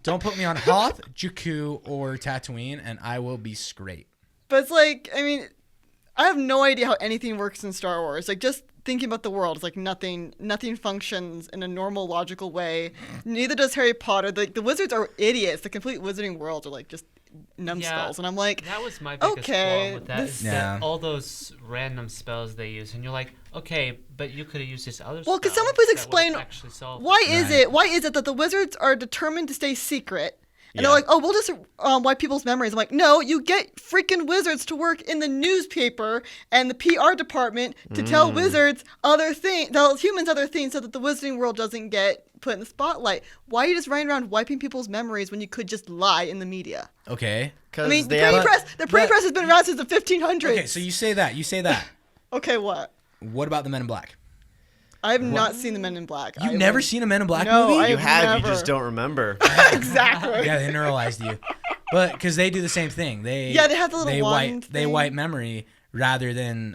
Don't put me on Hoth, Jakku, or Tatooine, and I will be straight. But it's like, I mean, I have no idea how anything works in Star Wars. Like, just thinking about the world, it's like nothing functions in a normal, logical way. Neither does Harry Potter. The wizards are idiots. The complete wizarding world are like just numbskulls. And I'm like, that was my biggest qualm with that. Is Yeah. that all those random spells they use, and you're like, okay, but you could have used this other. well, could spell someone please that explain would've actually solved why it. is Why is it that the wizards are determined to stay secret? And Yeah. they're like, oh, we'll just wipe people's memories. I'm like, no, you get freaking wizards to work in the newspaper and the PR department to tell wizards tell humans other things so that the wizarding world doesn't get put in the spotlight. Why are you just running around wiping people's memories when you could just lie in the media? Okay. I mean, the they have, printing press has been around since the 1500s. Okay, so you say that. Okay, what? What about the Men in Black? I have not seen the Men in Black. You've never seen a Men in Black No, movie? you have, never. you just don't remember. Exactly. Yeah, they neuralized you. But because they do the same thing. They they have the little wand They thing. wipe memory rather than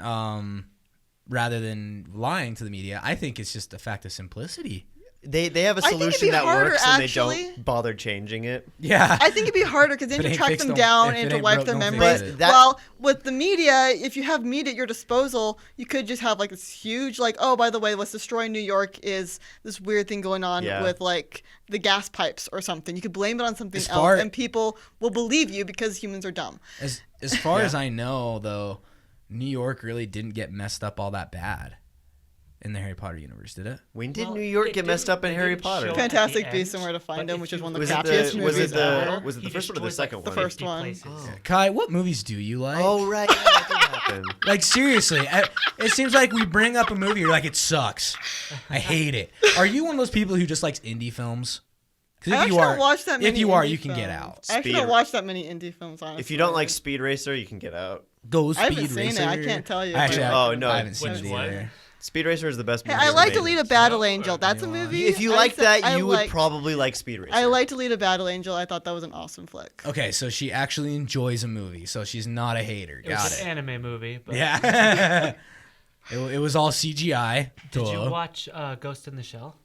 lying to the media. I think it's just a fact of simplicity. They have a I think it'd solution be that harder, works and actually. they don't bother changing it. Yeah. I think it'd be harder because then If it you ain't track fixed, them don't- down if it and to ain't wipe broke, their don't fix memories. it. But Well, with the media, if you have media at your disposal, you could just have like this huge, like, oh, by the way, what's destroying New York is this weird thing going on Yeah. with like the gas pipes or something. You could blame it on something As else, far- and people will believe you because humans are dumb. As far as I know, though, New York really didn't get messed up all that bad in the Harry Potter universe, did it? When did Well, New York it get messed didn't- up in it Harry didn't Potter? show- Fantastic at the Beasts and end, Where to Find but Them, if which is you- one of the Was it crappiest the- movies ever. was it the He first one or the destroys, second like, one? The first 50 one. places. Oh. Kai, what movies do you like? Oh, right. Yeah, that did happen. Like, seriously, it seems like we bring up a movie, you're like, it sucks. I hate it. Are you one of those people who just likes indie films? Because I if actually you are, don't watch that many if you are, indie you can get films. out. I actually Speed- don't watch that many indie films, honestly. If you don't like Speed Racer, you can get out. Go I Speed haven't seen Racer. it. I can't tell you. Actually, but- Oh, no. I haven't seen Which it one? either. Speed Racer is the best Hey, movie. I ever like to made. lead a battle No, angel. That's a you know, movie. If you I like said that, I you would like- probably like Speed Racer. I like to lead a battle angel. I thought that was an awesome flick. Okay, so she actually enjoys a movie, so she's not a hater. It Got was it. an anime movie. But Yeah. it was all CGI. Did you Duh. watch Ghost in the Shell?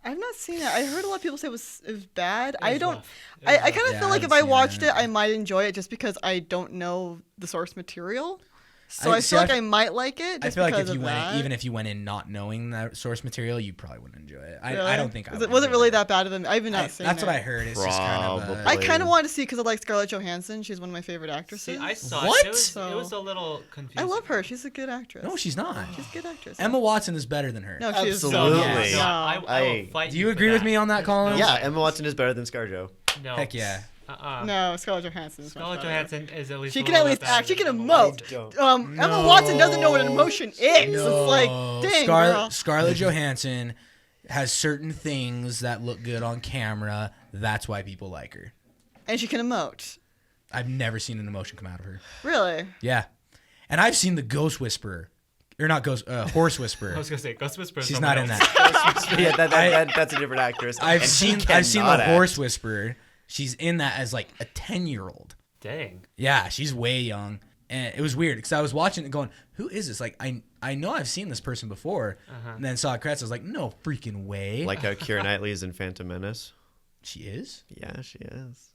I've not seen it. I heard a lot of people say it was bad. It I was don't. rough. It was I rough. kind of Yeah, feel I like if haven't I seen watched it. it, I might enjoy it just because I don't know the source material. So I see, feel like I might like it. I Just feel like because if you of went that. in, even if you went in not knowing the source material, you probably wouldn't enjoy it. I Really? don't think I Was would. it enjoy really that bad of them? I've even not seen That's it. what I heard. It's just kind of. Probably. I kind of wanted to see because I like Scarlett Johansson. She's one of my favorite actresses. See, I saw What? it. It was, So- it was a little confusing. I love her. She's a good actress. No, she's not. She's a good actress. Emma Watson is better than her. No, she is so Absolutely. good. No, No. I will I- fight Do you for agree with that. me on that, There's Colin? no Yeah, way. Emma Watson is better than ScarJo. No. Heck yeah. No, Scarlett Johansson is much Scarlett better. Johansson is at least. She a can little at least bit better act. She than can Emma emote. Watson. Emma Watson doesn't know what an emotion is. It's like, dang, girl. Scarlett Johansson has certain things that look good on camera. That's why people like her. And she can emote. I've never seen an emotion come out of her. Really? Yeah, and I've seen the Ghost Whisperer, or not Ghost, Horse I Whisperer. was gonna say Ghost Whisperer. She's not in that. Yeah, that's a different actress. I've and she seen the cannot act. Horse Whisperer. She's in that as like a 10-year-old. Dang. Yeah, she's way young. And it was weird because I was watching it going, who is this? Like, I know I've seen this person before. And then saw credits. I was like, no freaking way. Like how Keira Knightley is in Phantom Menace. She is? Yeah, she is.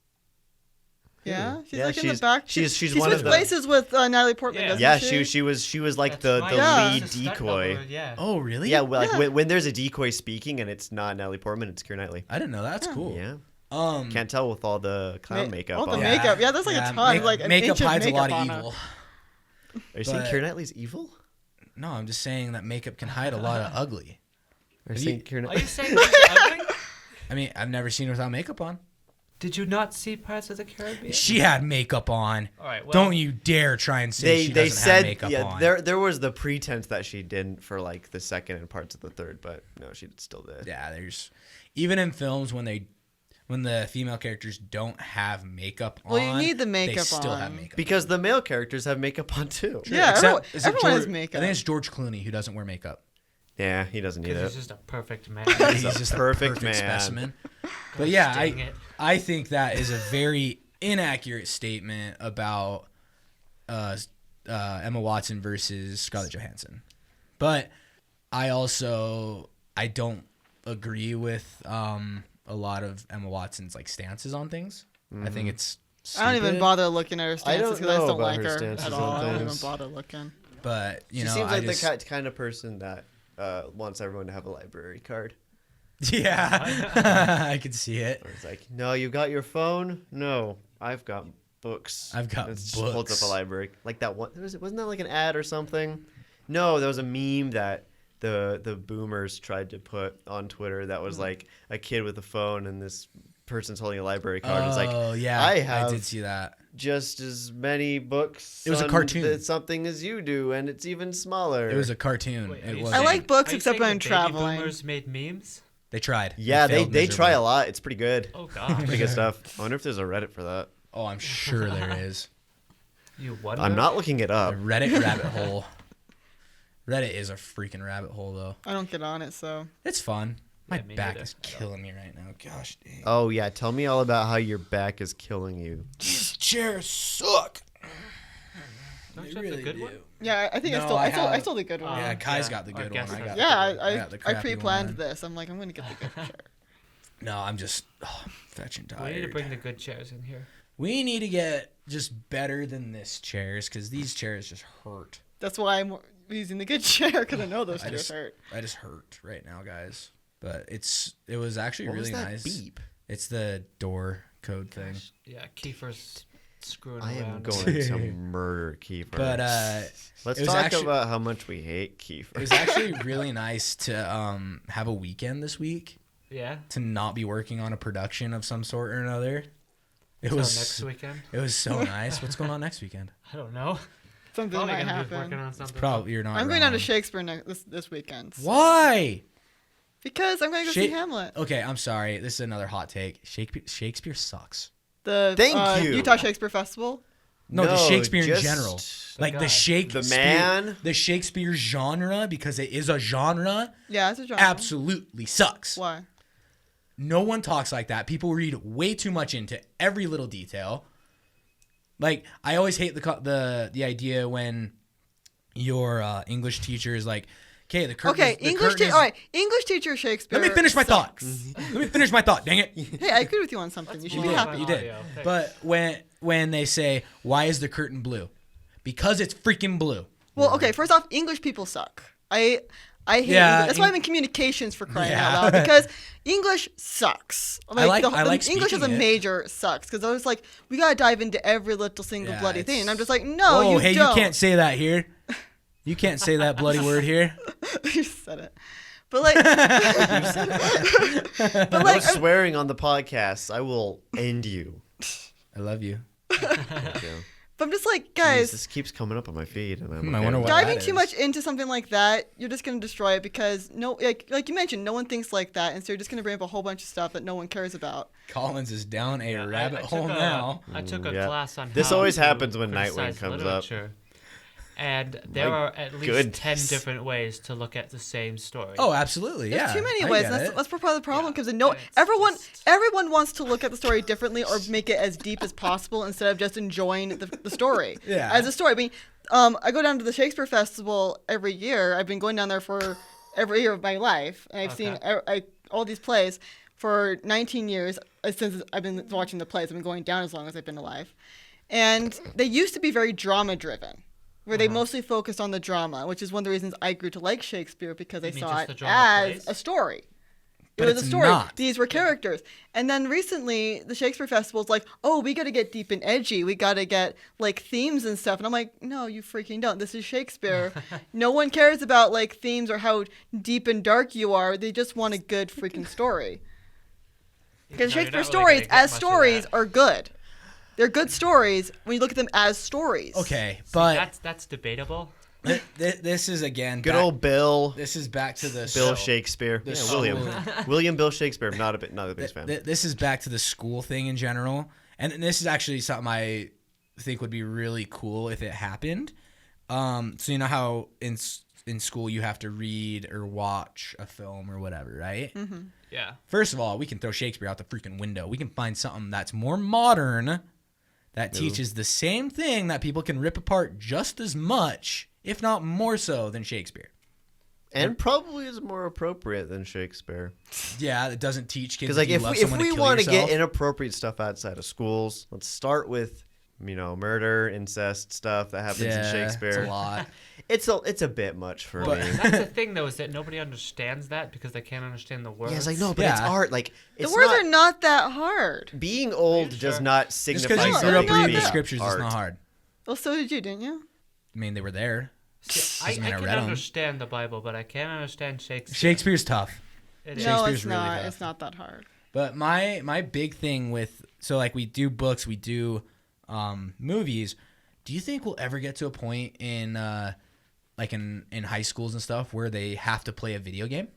Yeah? She's Yeah, like in the she's- back. she's she one of switched the- places with Natalie Portman, Yeah. doesn't Yeah, she? she was like That's the right. Yeah. lead She's a stunt decoy. double, Yeah. Oh, really? Yeah, well, like Yeah. when there's a decoy speaking and it's not Natalie Portman, it's Keira Knightley. I didn't know. That's cool. Yeah, Can't can't tell with all the clown makeup. All the on. makeup. Yeah, there's like a ton. Like an makeup ancient hides a lot makeup of on her. evil. Are you saying but- Keira Knightley's evil? No, I'm just saying that makeup can hide a lot of ugly. Are you you- saying Keira Are Knightley? you saying she's ugly? I mean, I've never seen her without makeup on. Did you not see Pirates of the Caribbean? She had makeup on. All right. Well, Don't you dare try and say she They doesn't said have makeup yeah. on. There was the pretense that she didn't for like the second and parts of the third, but no, she still did. Yeah, there's even in films when the female characters don't have makeup on. Well, you need the they makeup still on. have makeup. Because the male characters have makeup on too. Yeah, Except- is it everyone has George- makeup. I think it's George Clooney who doesn't wear makeup. Yeah, he doesn't need because it. he's just a perfect man. He's just perfect a perfect man. specimen. But yeah, dang it. I think that is a very inaccurate statement about Emma Watson versus Scarlett Johansson. But I don't agree with a lot of Emma Watson's like stances on things. I think it's I don't even stupid, bother looking at her stances don't because I just know don't about like her her stances at on all. I don't even things. bother looking. But She you know, seems I like just, the kind of person that wants everyone to have a library card. yeah, I could see it. Or it's like, no, you got your phone? No, I've got books. I've got It just holds books. up a library. Like that one. Wasn't that like an ad or something? No, there was a meme that the boomers tried to put on Twitter that was like a kid with a phone and this person's holding a library card. It's like, Oh yeah, I have did see that. just as many books. It was a on cartoon. Something as you do, and it's even smaller. It was a cartoon. Wait, are It you was. I like books Are you except saying when I'm the baby traveling. boomers made memes? They tried. Yeah, failed they try a miserably. lot. It's pretty good. Oh god. Pretty good stuff. I wonder if there's a Reddit for that. Oh, I'm sure there is. You wonder? I'm not looking it A up. Reddit rabbit hole. Reddit is a freaking rabbit hole, though. I don't get on it, so. It's fun. My Yeah, me back neither. is killing me right now. Gosh dang. Oh yeah, tell me all about how your back is killing you. These chairs suck. Don't They you have really the good do. one? Yeah, I think I No, stole. I I have- stole the good one. Yeah, Kai's yeah, got the I good guess one. I that's- got Yeah, the, got the I crappy pre-planned one. this. I'm like, I'm gonna get the good chair. No, I'm just fetching We tired. need to bring the good chairs in here. We need to get just better than this chairs because these chairs just hurt. That's why I'm using the good chair because I know those I chairs just- hurt. I just hurt right now, guys. But it was actually What really was that nice. beep? It's the door code thing. Gosh, yeah, Kiefer's screwing I am around. going to murder Kiefer. But let's it was talk actually- about how much we hate Kiefer. it was actually really nice to have a weekend this week Yeah. to not be working on a production of some sort or another. It Till was next weekend. It was so nice. What's going on next weekend? I don't know. Something Probably might gonna be working happen. on something. Probably you're not. I'm going down to wrong. Shakespeare this weekend. Why? Because I'm going to go see Hamlet. Okay, I'm sorry. This is another hot take. Shakespeare sucks. The Thank you. Utah Shakespeare Festival. No, the Shakespeare in just general. Like guy. the Shakespeare, The man. the Shakespeare genre, because it is a genre, Yeah, it's a genre. absolutely sucks. Why? No one talks like that. People read way too much into every little detail. Like I always hate the idea when your English teacher is like, "Okay, the curtain." Okay, is, the English curtain teacher. is- All right, English teacher Shakespeare. Let me finish my thought. sucks. Let me finish my thought. Dang it. Hey, I agree with you on something. You should be did. happy. You did. Audio, thanks. But when they say, "Why is the curtain blue?" Because it's freaking blue. Well, okay. First off, English people suck. I hate. Yeah, English. That's why I'm in communications for crying Yeah. out loud. Because English sucks. I like English as a speaking it. major sucks. Because I was like, we gotta dive into every little single Yeah, bloody thing. And I'm it's- just like, no, oh, you hey, don't. you can't say that here. You can't say that bloody word here. You said it. But like, but No like, swearing on the podcast. I will end you. I love you. Okay. but I'm just like, Jeez, guys, this keeps coming up on my feed, and I'm I okay wonder with why. it. diving that too is. much into something like that, you're just gonna destroy it because like you mentioned, no one thinks like that, and so you're just gonna bring up a whole bunch of stuff that no one cares about. Collins is down a Yeah, rabbit I took hole a- now. I took a Yeah. class on This how always to happens when Nightwing criticize comes up. literature. And there My are at least goodness. 10 different ways to look at the same story. Oh, absolutely. There's Yeah. too many I ways. get And it. that's part of the problem Yeah. because And it's everyone just- wants to look at the story differently or make it as deep as possible instead of just enjoying the story. Yeah. As a story. I mean, I go down to the Shakespeare Festival every year. I've been going down there for every year of my life, and I've seen all these plays for 19 years since I've been watching the plays. I've been going down as long as I've been alive, and they used to be very drama driven. Where they mostly focused on the drama, which is one of the reasons I grew to like Shakespeare because I You mean saw just the it drama as plays? a story. But It was it's a story. not. These were characters. And then recently, the Shakespeare Festival is like, oh, we got to get deep and edgy. We got to get like themes and stuff. And I'm like, no, you freaking don't. This is Shakespeare. No one cares about like themes or how deep and dark you are. They just want a good freaking story. Because No, you're Shakespeare not really stories, gonna get as much of stories, that. are good. They're good stories when you look at them as stories. Okay, but That's debatable. this is again Good back- old Bill. This is back to the Bill school- Shakespeare. the Yeah, William. school- William Bill Shakespeare. Not the biggest fan. This is back to the school thing in general, and this is actually something I think would be really cool if it happened. So you know how in school you have to read or watch a film or whatever, right? Yeah. First of all, we can throw Shakespeare out the freaking window. We can find something that's more modern that teaches the same thing that people can rip apart just as much, if not more so, than Shakespeare. And probably is more appropriate than Shakespeare. Yeah, it doesn't teach kids. Because like if we want to get yourself. inappropriate stuff outside of schools, let's start with murder, incest stuff that happens in Shakespeare. It's a lot. It's a bit much for me. That's the thing, though, is that nobody understands that because they can't understand the words. Yeah, it's like no, but it's art. Like the words are not that hard. Being old Sure? does not Just signify because you No, grew up it's reading the not. scriptures, art. it's not hard. Well, so did you, didn't you? I mean, they were there. See, I Doesn't mean I can read 'em. understand the Bible, but I can't understand Shakespeare. Shakespeare's tough. It is. No, Shakespeare's it's really not. tough. It's not that hard. But my big thing with like we do books, we do movies. Do you think we'll ever get to a point in like in high schools and stuff where they have to play a video game?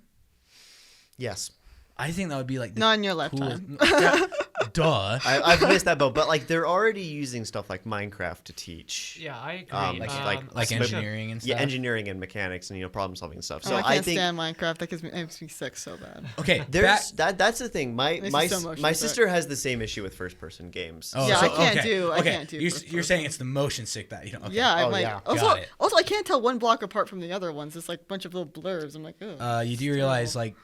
Yes. I think that would be like the Not in your coolest. lifetime. Yeah, duh. I've missed that boat, but like they're already using stuff like Minecraft to teach. Yeah, I agree. Like Sm- engineering and stuff. Yeah, engineering and mechanics and problem solving and stuff. Oh, So I can't think stand Minecraft. That makes me sick so bad. Okay, there's that's the thing. Makes me so motion My sick. sister has the same issue with first person games. Oh, Yeah, so- I can't okay. do- I Okay, can't do You're, first you're saying it's the motion sick that you know. Okay. Yeah, I'm Oh, like. yeah. Got it. Also, I can't tell one block apart from the other ones. It's like a bunch of little blurs. I'm like, oh. You do realize like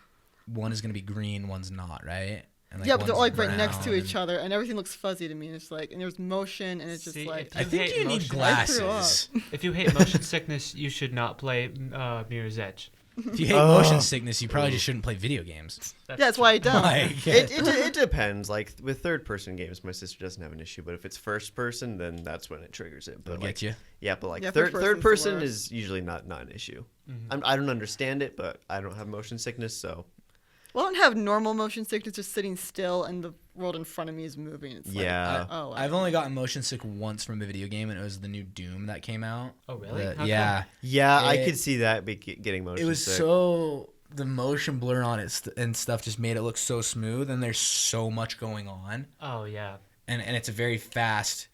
one is gonna be green, one's not, right? And, Yeah, but they're all one's like right next to brown each other, and everything looks fuzzy to me. And it's like, and there's motion, and it's just See, like. if I think hate you need motion- I threw glasses. If you hate motion sickness, you should not play Mirror's Edge. If you hate motion sickness, you probably just shouldn't play video games. That's why I don't. Like, It depends. Like with third person games, my sister doesn't have an issue, but if it's first person, then that's when it triggers it. But They'll like, get you. yeah, but like Yeah, third first person's person the worst. is usually not an issue. I don't understand it, but I don't have motion sickness, so Well, I don't have normal motion sickness, just sitting still, and the world in front of me is moving. It's Yeah. Like, oh, I've only gotten motion sick once from a video game, and it was the new Doom that came out. Oh, really? How come? Yeah. yeah, I It- could see that getting motion It was sick. so the motion blur on it and stuff just made it look so smooth, and there's so much going on, Oh, yeah. and it's a very fast,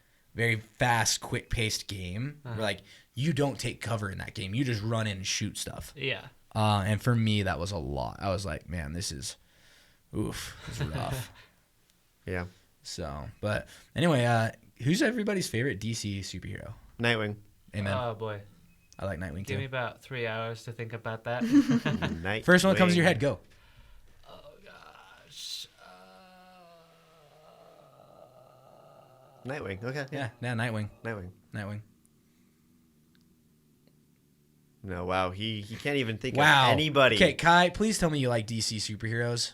quick paced game. Where like you don't take cover in that game, you just run in and shoot stuff. Yeah. And for me, that was a lot. I was like, man, this is rough. Yeah. So, but anyway, who's everybody's favorite DC superhero? Nightwing. Amen. Oh, boy. I like Nightwing Give me too. about 3 hours to think about that. Nightwing. First one that comes to your head, go. Oh, gosh. Nightwing. Okay. Yeah, Nightwing. Nightwing. No, wow. He can't even think Wow. of anybody. Okay, Kai, please tell me you like DC superheroes.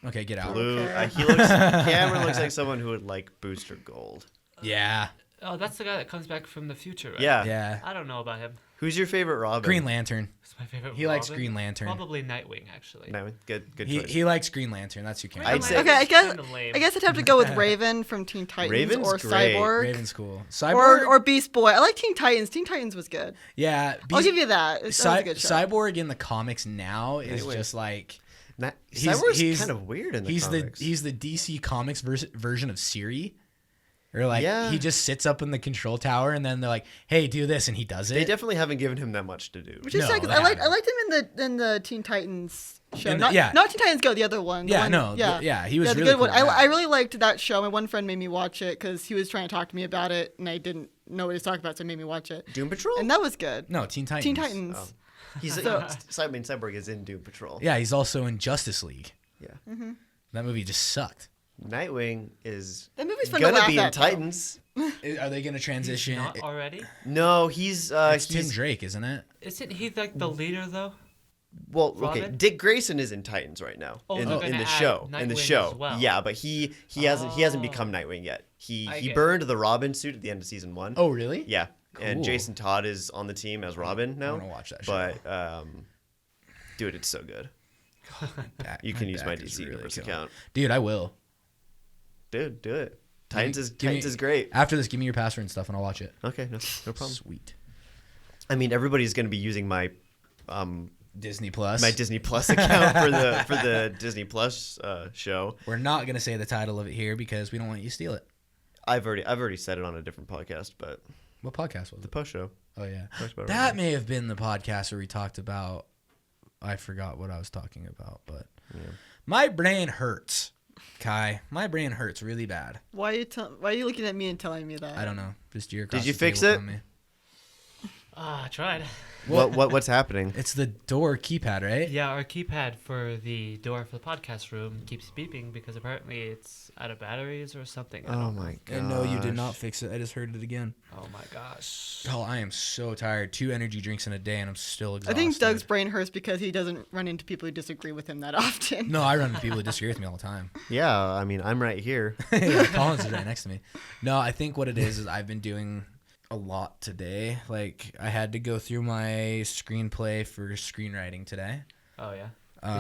Okay, get out. Blue. Okay. Cameron looks like someone who would like Booster Gold. Yeah. Oh, that's the guy that comes back from the future, right? Yeah. Yeah. I don't know about him. Who's your favorite Robin? Green Lantern. It's my favorite. He likes Robin. Green Lantern. Probably Nightwing, actually. Nightwing. Good He choice. likes Green Lantern. That's who came. I'd say- Okay, Kinda lame. I guess I'd have to go with Raven from Teen Titans Raven's or great. Cyborg. Raven's cool. Cyborg. Or Beast Boy. I like Teen Titans. Teen Titans was good. Yeah. I'll give you that. That was a good show. Cyborg in the comics now is Anyway. just like Cyborg's he's- kind of weird in the he's comics. the DC Comics version of Siri. Or like Yeah. he just sits up in the control tower and then they're like, "Hey, do this," and he does it. They definitely haven't given him that much to do. Which is No, sad 'cause they I liked haven't. him in the Teen Titans show. In the- Not, yeah. not Teen Titans Go, the other one. The Yeah, one- no, yeah, he was yeah, the really good one. cool, yeah. I really liked that show. My one friend made me watch it because he was trying to talk to me about it, and I didn't know what he was talking about, so he made me watch it. Doom Patrol? And that was good. No, Teen Titans. Teen Titans. Oh. He's Cyborg is in Doom Patrol. Yeah, he's also in Justice League. Yeah. That movie just sucked. Nightwing is That movie's fun to gonna laugh be in at, though. Titans. Are they gonna transition? Not already? No, he's It's Tim he's Drake, isn't it? Isn't he like the leader though? well, okay. Robin? Dick Grayson is in Titans right now Oh, in they're the gonna add show. In the Nightwing show, as well. yeah, but he hasn't Oh. become Nightwing yet. He I he get burned the Robin suit at the end of season 1. Oh, really? Yeah, and Cool. Jason Todd is on the team as Robin now. wanna watch that show. But dude, it's so good. You can use my DC Universe account, Dude, I will. dude. Do it. Titans Give me- is great. After this, give me your password and stuff, and I'll watch it. Okay, no problem. Sweet. I mean, everybody's gonna be using my Disney Plus. Disney Plus account for the Disney Plus show. We're not gonna say the title of it here because we don't want you to steal it. I've already said it on a different podcast, but What podcast was the it? post show. Oh yeah, Talked about it that earlier. may have been the podcast where we talked about. I forgot what I was talking about, but my brain hurts, Kai. My brain hurts really bad. Why are you looking at me and telling me that? I don't know. Just you're. Did across you the fix table it? from me. I tried. What's happening? It's the door keypad, right? Yeah, our keypad for the door for the podcast room keeps beeping because apparently it's out of batteries or something. I Oh don't know. my god. And no, you did not fix it. I just heard it again. Oh my gosh. Oh, I am so tired. 2 energy drinks in a day, and I'm still I exhausted. think Doug's brain hurts because he doesn't run into people who disagree with him that often. No, I run into people who disagree with me all the time. Yeah, I mean, I'm right here. Yeah, Collins is right next to me. No, I think what it is I've been doing a lot today. Like, I had to go through my screenplay for screenwriting today. Oh yeah.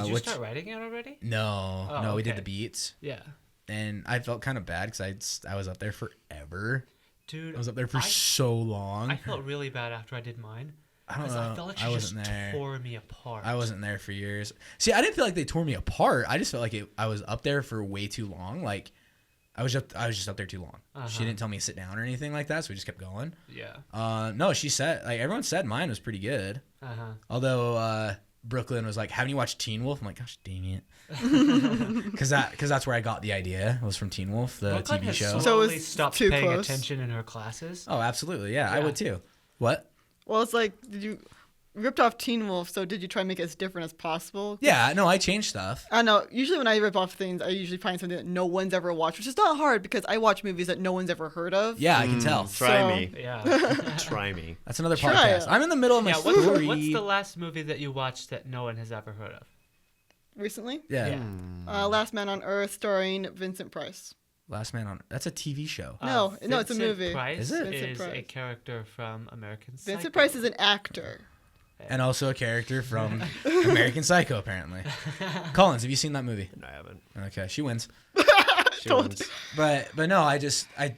Did you start writing it already? No, Oh, no, we did okay. the beats, Yeah. and I felt kind of bad because I was up there forever. Dude, I was up there for so long. I felt really bad after I did mine. I don't Because know. I felt like I she wasn't just there. tore me apart. I wasn't there for years. See, I didn't feel like they tore me apart. I just felt like I was up there for way too long. Like, I was just up there too long. She Uh-huh. didn't tell me to sit down or anything like that, so we just kept going. Yeah. No, she said, like, everyone said mine was pretty good. Uh-huh. Although Brooklyn was like, "Haven't you watched Teen Wolf?" I'm like, "Gosh, dang it," because that's where I got the idea. Was from Teen Wolf, the Brooklyn TV has show. So slowly it's stopped too paying close. attention in her classes. Oh, absolutely, yeah, I Yeah. would too. What? Well, it's like, did you ripped off Teen Wolf? So did you try and make it as different as possible? Yeah, no, I changed stuff. I know. Usually when I rip off things, I usually find something that no one's ever watched, which is not hard because I watch movies that no one's ever heard of. Yeah, I can tell. Try So- me. Yeah. Try me. That's another Try podcast. it. I'm in the middle of my yeah. story. What's the last movie that you watched that no one has ever heard of? Recently, yeah. Yeah. Last Man on Earth, starring Vincent Price. Last Man on. That's a TV show. No, no, it's a Vincent movie. Price Is it? Vincent is Price. a character from American Psycho. Vincent Price is an actor. And also a character from American Psycho, apparently. Collins, have you seen that movie? No, I haven't. Okay, she wins. She Told wins. But no, I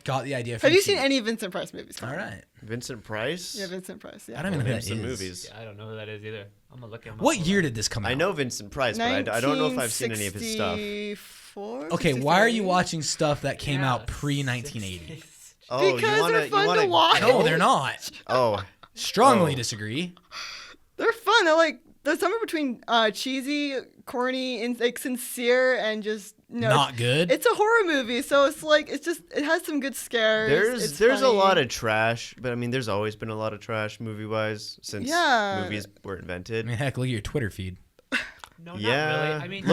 got the idea. From Have you seen TV. any Vincent Price movies? All Colin? right. Vincent Price? Yeah, Vincent Price. Yeah. I don't even know who Name that some is. movies. Yeah, I don't know who that is either. I'm gonna look him up. What Hold year on. did this come out? I know Vincent Price, but I don't know if I've seen any of his stuff. 1964, Okay, why are you 63? watching stuff that came Yeah, out pre-1980? 60s. Oh, Because you wanna, they're fun you wanna, to watch. No, they're not. Oh, Strongly Oh. disagree. They're fun. They're like they're somewhere between cheesy, corny, and like sincere, and just Not good. It's a horror movie, so it's like it has some good scares. It's there's a funny. lot of trash, but I mean, there's always been a lot of trash movie-wise since Yeah. movies were I invented. mean, heck, look at your Twitter feed. No, Yeah, not really. I mean,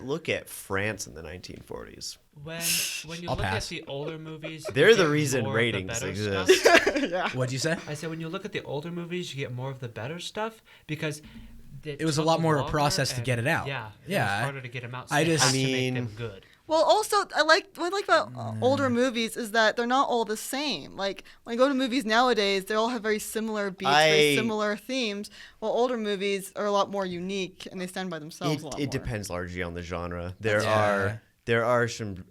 look at France in the 1940s. when you I'll look pass. at the older movies, you They're the get reason more of the ratings better exist. stuff. Yeah. What'd you say? I said when you look at the older movies, you get more of the better stuff because It was a lot more of a process to get it out. Yeah, it Yeah. was harder to get them out. So I they just- had to I make mean- them good. Well, also, what I like about older movies is that they're not all the same. Like, when I go to movies nowadays, they all have very similar beats, very similar themes, while older movies are a lot more unique, and they stand by themselves a lot more. It depends largely on the genre. Yeah. There are some.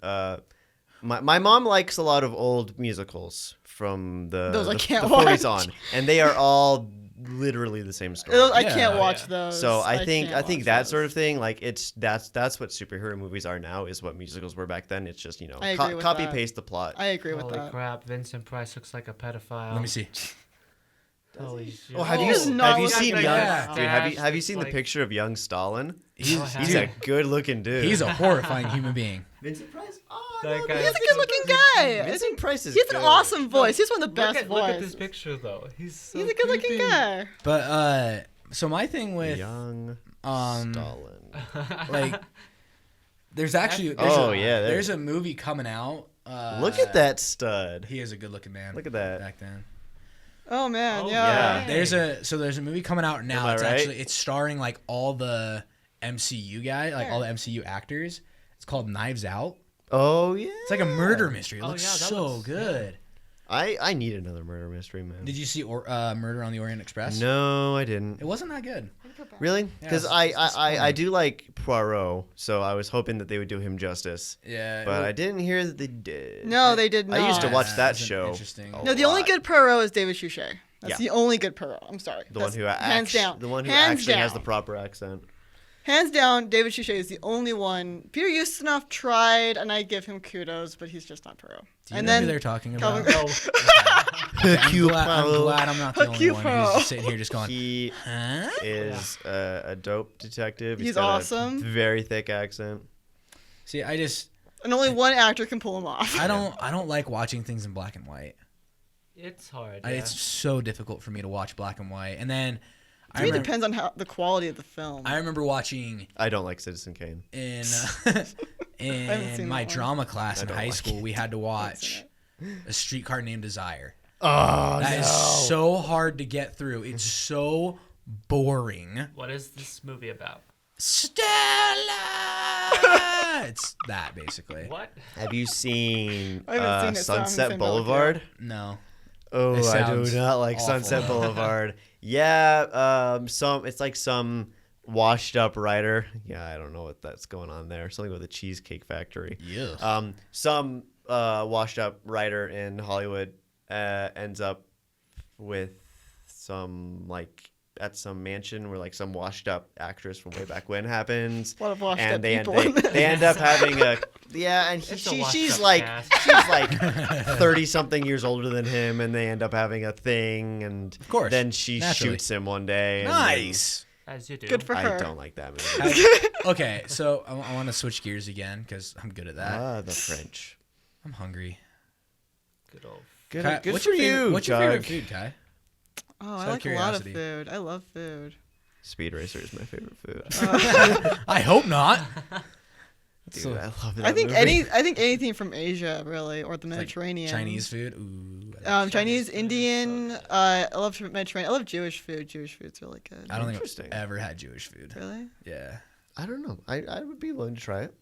My mom likes a lot of old musicals from the Those I can't 40s watch. on, and they are all literally the same story. I Yeah. can't watch Yeah. those. So I think can't watch that those. sort of thing, like that's what superhero movies are now, is what musicals were back then. It's just I agree with copy that. paste the plot. I agree with Holy that. crap! Vincent Price looks like a pedophile. Let me see. Holy shit! Oh, have He you does not have you look seen like young that. dude? Have you Stash seen looks the like- picture of young Stalin? He's, He's a good looking dude. he's a horrifying human being. Vincent Price. Oh, That no, guy- He's a good-looking guy. Vincent Price is. He has an good. awesome voice. He's one of the Look best at, look at this voices. picture though. He's so He's a good-looking creepy. guy. But so my thing with Young um Stalin. like there's actually Oh, yeah, there- there's a movie coming out. Look at that stud. He is a good looking man. Look at that. back then. Oh man, Oh, yeah. yeah. There's a movie coming out now. Am I It's right? actually starring like all the MCU guys, like all the MCU actors. It's called Knives Out. Oh yeah. It's like a murder mystery. It Oh, looks yeah, that so looks- good. I need another murder mystery, man. Did you see Murder on the Orient Express? No, I didn't. It wasn't that good. Really? Yeah, Because it's I disappointing. do like Poirot, so I was hoping that they would do him justice. Yeah. But I didn't hear that they did. No, they did not. I used to watch that Isn't show. interesting. a No, the only lot. good Poirot is David Suchet. That's Yeah. the only good Poirot. I'm sorry. The one That's who hands down. The one who Hands actually has down. the proper accent. Hands down, David Suchet is the only one. Peter Ustinov tried, and I give him kudos, but he's just not Poirot. Do you And know then who they're talking about? Calvin- Okay, I'm glad I'm not the only one Poirot. who's just sitting here just going, He huh? is a dope detective. He's got awesome. A very thick accent. See, I just and only one actor can pull him off. I don't like watching things in black and white. It's hard. It's so difficult for me to watch black and white. And then To me, it depends on the quality of the film. I remember watching I don't like Citizen Kane. in seen my that one. drama class I in don't high like school. it. We had to seen watch A Streetcar Named Desire. Oh, That is so hard to get through. It's so boring. What is this movie about? Stella. It's that basically. What? Have you seen I haven't seen it, so I'm Sunset saying no, Boulevard? No. Oh, It I do sounds not like awful. Sunset Boulevard. Yeah, it's like some washed up writer. Yeah, I don't know what that's going on there. Something with a Cheesecake Factory. Yeah. Some washed up writer in Hollywood ends up with some at some mansion where like some washed up actress from way back when happens. A lot of washed and up they, people. they end up having a and It's a she's washed-up like cast. 30 something years older than him, and they end up having a thing, and Of course, then she naturally. shoots him one day. And Nice. As you do. Good for then- her. I don't like that movie. Okay, so I want to switch gears again because I'm good at that. The French. I'm hungry. Good old. Good, Kai, good what's for your favorite, you, What's your favorite Jug. food, Kai? Oh, Out I of like a lot of curiosity. food. I love food. Speed Racer is my favorite food. I hope not. Dude, So- I love that I think movie. anything from Asia really, or the Like Mediterranean. Chinese food. Ooh. I like Chinese, food is Indian. so good. I love Mediterranean. I love Jewish food. Jewish food's really good. I don't think Interesting. I've ever had Jewish food. Really? Yeah. I don't know. I would be willing to try it.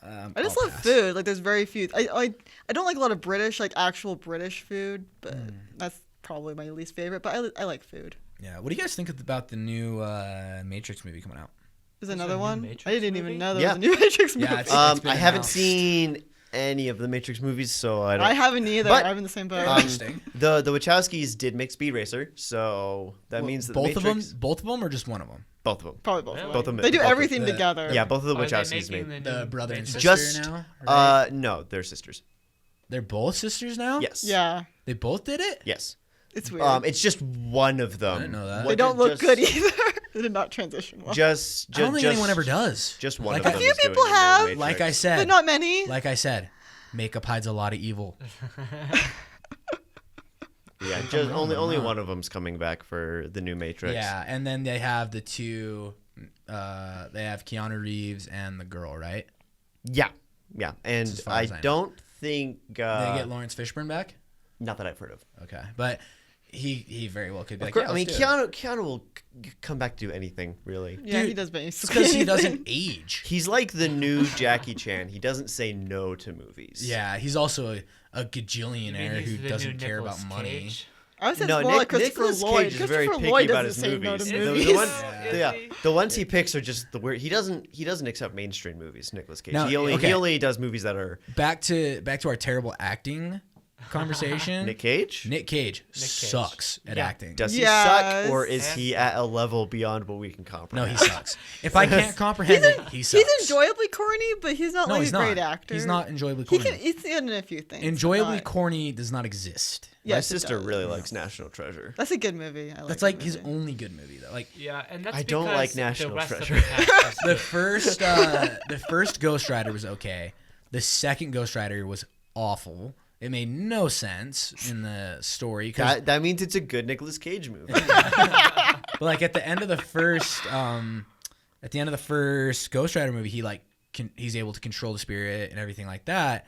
I just I'll love pass. food. Like there's very few. I don't like a lot of British, like actual British food, but Hmm. that's probably my least favorite. But I like food. Yeah. What do you guys think about the new Matrix movie coming out? There's Is there another a new one. Matrix I didn't movie? even know there Yeah. was a new Matrix movie. Yeah, it's been I haven't announced. seen any of the Matrix movies, so I don't. I haven't either. But, I'm in the same boat. Interesting. The Wachowskis did make Speed Racer, so that means that both the Matrix, of them, both of them, or just one of them. both of them. Probably both. Really? Of them. Both of them. They do both of- everything the- together. Yeah, both of the Are they Wachowskis making made. The new brother and sister Matrix? Just now. Right? No, they're sisters. They're both sisters now. Yes. Yeah. They both did it. Yes. It's weird. It's just one of them. I didn't know that. they don't look good either. They did not transition well. Just, I don't think just anyone ever does. Just one Like of I- them. A few is doing people the new have. Matrix. Like I said, but not many. like I said, makeup hides a lot of evil. Yeah, just only wrong. one of them's coming back for the new Matrix. Yeah, and then they have the two. They have Keanu Reeves and the girl, right? Yeah. Yeah. And as far I as I know. don't think they get Lawrence Fishburne back. not that I've heard of. Okay, but he very well could be. Of Like, course, yeah, I mean, let's do it. Keanu will come back to do anything, really. Yeah, Dude, he does basically. because he anything. doesn't age. He's like the new Jackie Chan. He doesn't say no to movies. Yeah, he's also a You mean gajillionaire he's who the doesn't new care Nicolas about money. Cage? I would say No, it's more like Christopher Nicolas Lloyd. Cage is very Christopher picky Lloyd about doesn't his say no to movies. movies. The one, Yeah. the ones he picks are just the weird. He doesn't accept mainstream movies. Nicolas Cage. Now, he okay. only does movies that are Back to our terrible acting conversation. Nick Cage. Nick Cage Cage. sucks at Yeah. acting. Does he Yes. suck, or is he at a level beyond what we can No, comprehend? he sucks. If I can't comprehend it, he sucks. He's enjoyably corny, but he's not no, like he's a great not. actor. He's not enjoyably He corny. can. He's in a few things. Enjoyably not- corny does not exist. My Yes, it sister does. really likes National Treasure. That's a good movie. I like That's that like his movie. only good movie though. Like Yeah, and that's I don't because like the National rest of Treasure. the cast is the good. first Ghost Rider was okay. The second Ghost Rider was awful. It made no sense in the story. 'Cause That means it's a good Nicolas Cage movie. but like at the end of the first Ghost Rider movie, he's able to control the spirit and everything like that.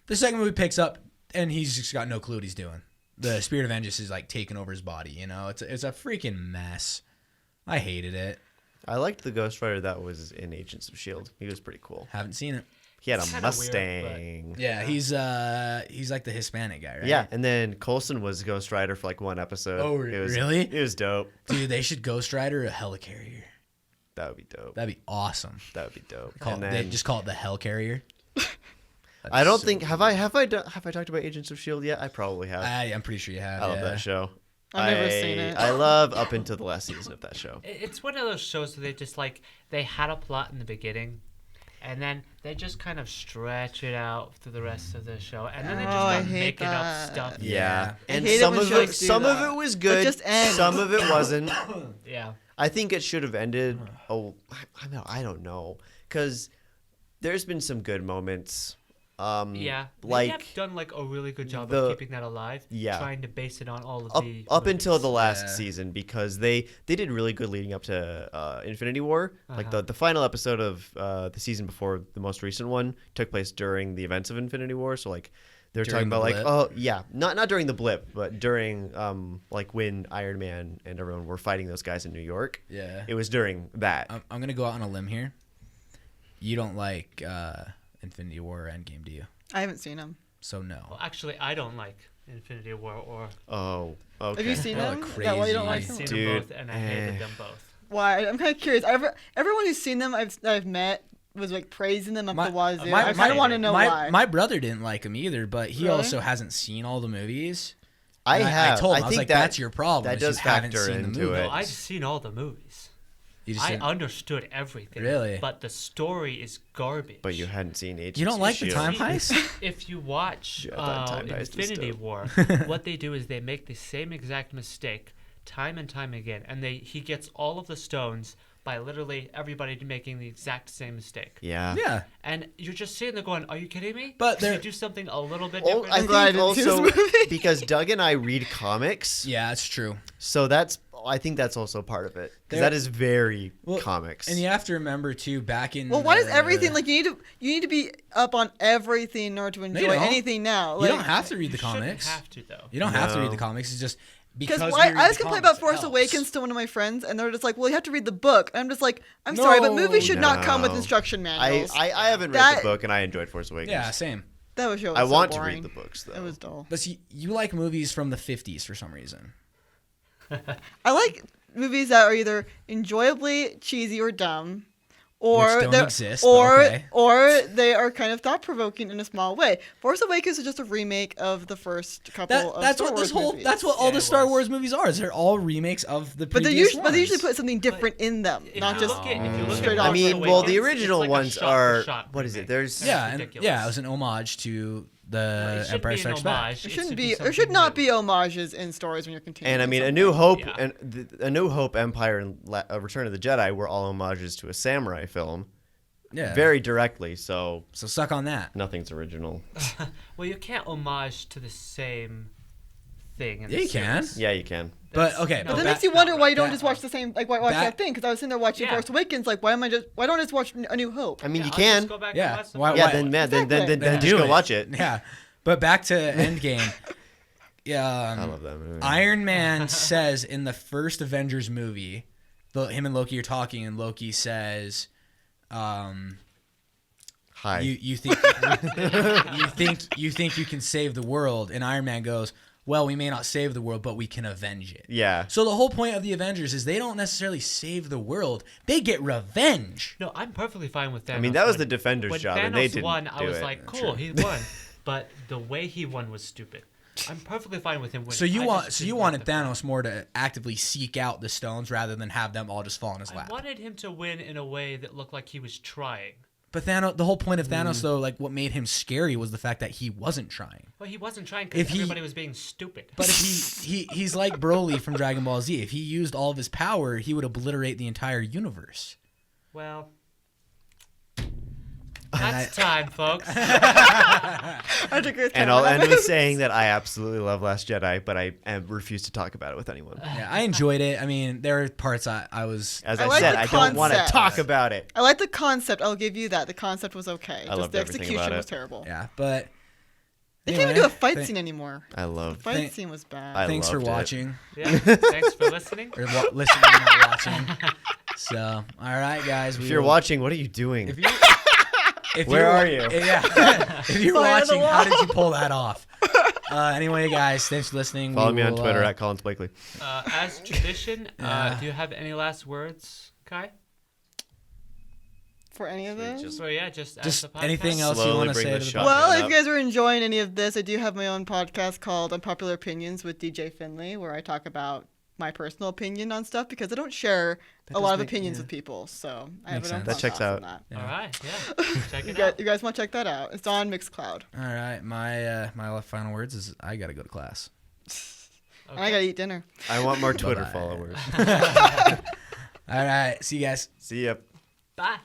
The second movie picks up and he's just got no clue what he's doing. The spirit of vengeance is like taking over his body. You know, it's a freaking mess. I hated it. I liked the Ghost Rider that was in Agents of S.H.I.E.L.D. He was pretty cool. Haven't seen it. He had a Kinda weird, Mustang. Yeah, he's like the Hispanic guy, right? Yeah, and then Coulson was Ghost Rider for like one episode. Oh, It was, really? It was dope. Dude, they should Ghost Rider a helicarrier. That would be dope. That'd be awesome. That would be dope. Call And it, then, they just call it the Hellcarrier. I don't think have I talked about Agents of S.H.I.E.L.D. yet? I probably have. I'm pretty sure you have. I love yeah. that show. I've never seen it. I love up until the last season of that show. It's one of those shows where they just they had a plot in the beginning, and then they just kind of stretch it out through the rest of the show, and then they just Oh, I start hate making up that. stuff. Yeah. I And hate it some when of shows do some of that. it was But good. just end. Some of it wasn't. Yeah. I think it should have ended. Oh, I don't know, because there's been some good moments. Yeah, they like have done like a really good job the- of keeping that alive. Yeah. Trying to base it on all of up the up until the movies. last Yeah. season, because they did really good leading up to Infinity War. Like Uh-huh. the final episode of the season before the most recent one took place during the events of Infinity War. So like they're During talking the about like, blip? oh yeah, not during the blip, but during like when Iron Man and everyone were fighting those guys in New York. Yeah. It was during that. I'm gonna go out on a limb here. You don't like Infinity War or Endgame, do you? I haven't seen them. So no. Well, actually, I don't like Infinity War or. Oh, okay. Have you seen Oh, them? Yeah, why you don't crazy. like I've them? seen Dude, them both, and I hated them both. Why? I'm kind of curious. Everyone who's seen them, I've met, was like praising them up the wazoo. I kind of want to know why. My brother didn't like him either, but he Really? also hasn't seen all the movies. I And have. I told him, I was think like, that's your problem. that is you does haven't factor seen the into movie. it. No, I've seen all the movies. You just I didn't- understood everything. Really? But the story is garbage. But you hadn't seen Agents You don't of like the S.H.I.E.L.D. time heist? If you watch Yeah, I thought Time Heist was Infinity dope. War, what they do is they make the same exact mistake time and time again, and he gets all of the stones by literally everybody making the exact same mistake. Yeah. Yeah. And you're just sitting there going, "Are you kidding me?" But Can you they're- do something a little bit Oh, different. I glad I think didn't see this also movie. because Doug and I read comics, Yeah, it's true. so I think that's also part of it, because There- that is very Well, comics. And you have to remember too, back in Well, why does the- everything like you need to be up on everything in order to you enjoy don't. anything now? You Like, don't have to read the You shouldn't comics. have to though. You don't have to read the No. comics. It's just because because why, we read I was the complaining comics, about it Force helps. Awakens to one of my friends, and they're just like, "Well, you have to read the book." And I'm just like, "I'm sorry, but movies should not come with No. instruction manuals." I haven't read That- the book, and I enjoyed Force Awakens. Yeah, same. that was show. I Was so want to boring. read the books though. It was dull. But see, you like movies from the 50s for some reason. I like movies that are either enjoyably cheesy or dumb, or Which don't they're- exist, but or okay. or they are kind of thought provoking in a small way. Force Awakens is just a remake of the first couple of That's Star what this Wars whole. movies. All Yeah, the it Star was. Wars movies are. Is they're all remakes of the But previous they usually ones. put something different in them, If not you just look at- if you look straight at off. I mean, Force well, the Awakens, original it's like a ones are shot-for-shot what is it? remake. There's That's Yeah, and ridiculous. yeah, it was an homage to the It should Empire be an Strikes Back. homage. There It shouldn't should be. be There should something not new. be homages in stories when you're continuing. and I mean, A something. New Hope Yeah. and A New Hope, Empire, and Return of the Jedi were all homages to a samurai film, Yeah. very directly. So So suck on that. nothing's original. Well, you can't homage to the same thing. In Yeah, the you can. series. Yeah, you can. But okay, no, But that back- makes you wonder why you don't back- just watch the same, like watch that thing. Because I was sitting there watching Yeah. Force Awakens, like why don't I just watch A New Hope? I mean, Yeah, you I'll can. just go back Yeah, and watch the why- first Yeah, why- then one. man, then Then just do go it. watch it. Yeah, but back to Endgame. Yeah, I love that movie. Iron Man says in the first Avengers movie, him and Loki are talking, and Loki says, Hi. you think you think you can save the world, and Iron Man goes, well, we may not save the world, but we can avenge it. Yeah. So the whole point of the Avengers is they don't necessarily save the world; they get revenge. No, I'm perfectly fine with that. I mean, that was the Defenders' when job, Thanos and they didn't won, I do was it. like, cool, he won. But the way he won was stupid. I'm perfectly fine with him winning. So you I just didn't like wanted the fact- Thanos more to actively seek out the stones rather than have them all just fall in his I lap. wanted him to win in a way that looked like he was trying. But Thanos, the whole point of Thanos, though, like what made him scary was the fact that he wasn't trying. Well, he wasn't trying because If he- everybody was being stupid. But if he's like Broly from Dragon Ball Z. If he used all of his power, he would obliterate the entire universe. Well, that's time, folks. I took a And I'll end with saying that I absolutely love Last Jedi, but I refuse to talk about it with anyone. Yeah, I enjoyed it. I mean, there were parts I was. As I I, like said, the I don't want to concept. talk about it. I like the concept. I'll give you that. The concept was okay. I loved the everything execution about was it. terrible. Yeah, but They can't even do a fight thank- scene anymore. I love. The fight Thank- scene was bad. I Thanks for loved it. watching Yeah, thanks for listening. or listening, not watching. So, all right, guys. If you're watching, what are you doing? If Where you're- are you? Yeah. If you're Fire the watching, how wall. did you pull that off? Anyway, guys, thanks for listening. Follow We me on will, Twitter at Collins Blakely. As tradition, Yeah. do you have any last words, Kai? For any of them? So yeah, just as Just the podcast. anything else you Slowly want to bring say the to the shot. podcast? Well, Yeah. if you guys are enjoying any of this, I do have my own podcast called Unpopular Opinions with DJ Finley, where I talk about my personal opinion on stuff because I don't share a lot of make- opinions yeah. with people. So I Makes have an own sense. That checks podcast on out. that. Yeah. All right, yeah. Check it You out. guys want to check that out? It's on Mixcloud. All right, my final words is I gotta go to class. And I gotta eat dinner. I want more Twitter Bye-bye. followers. All right, see you guys. See ya. Bye.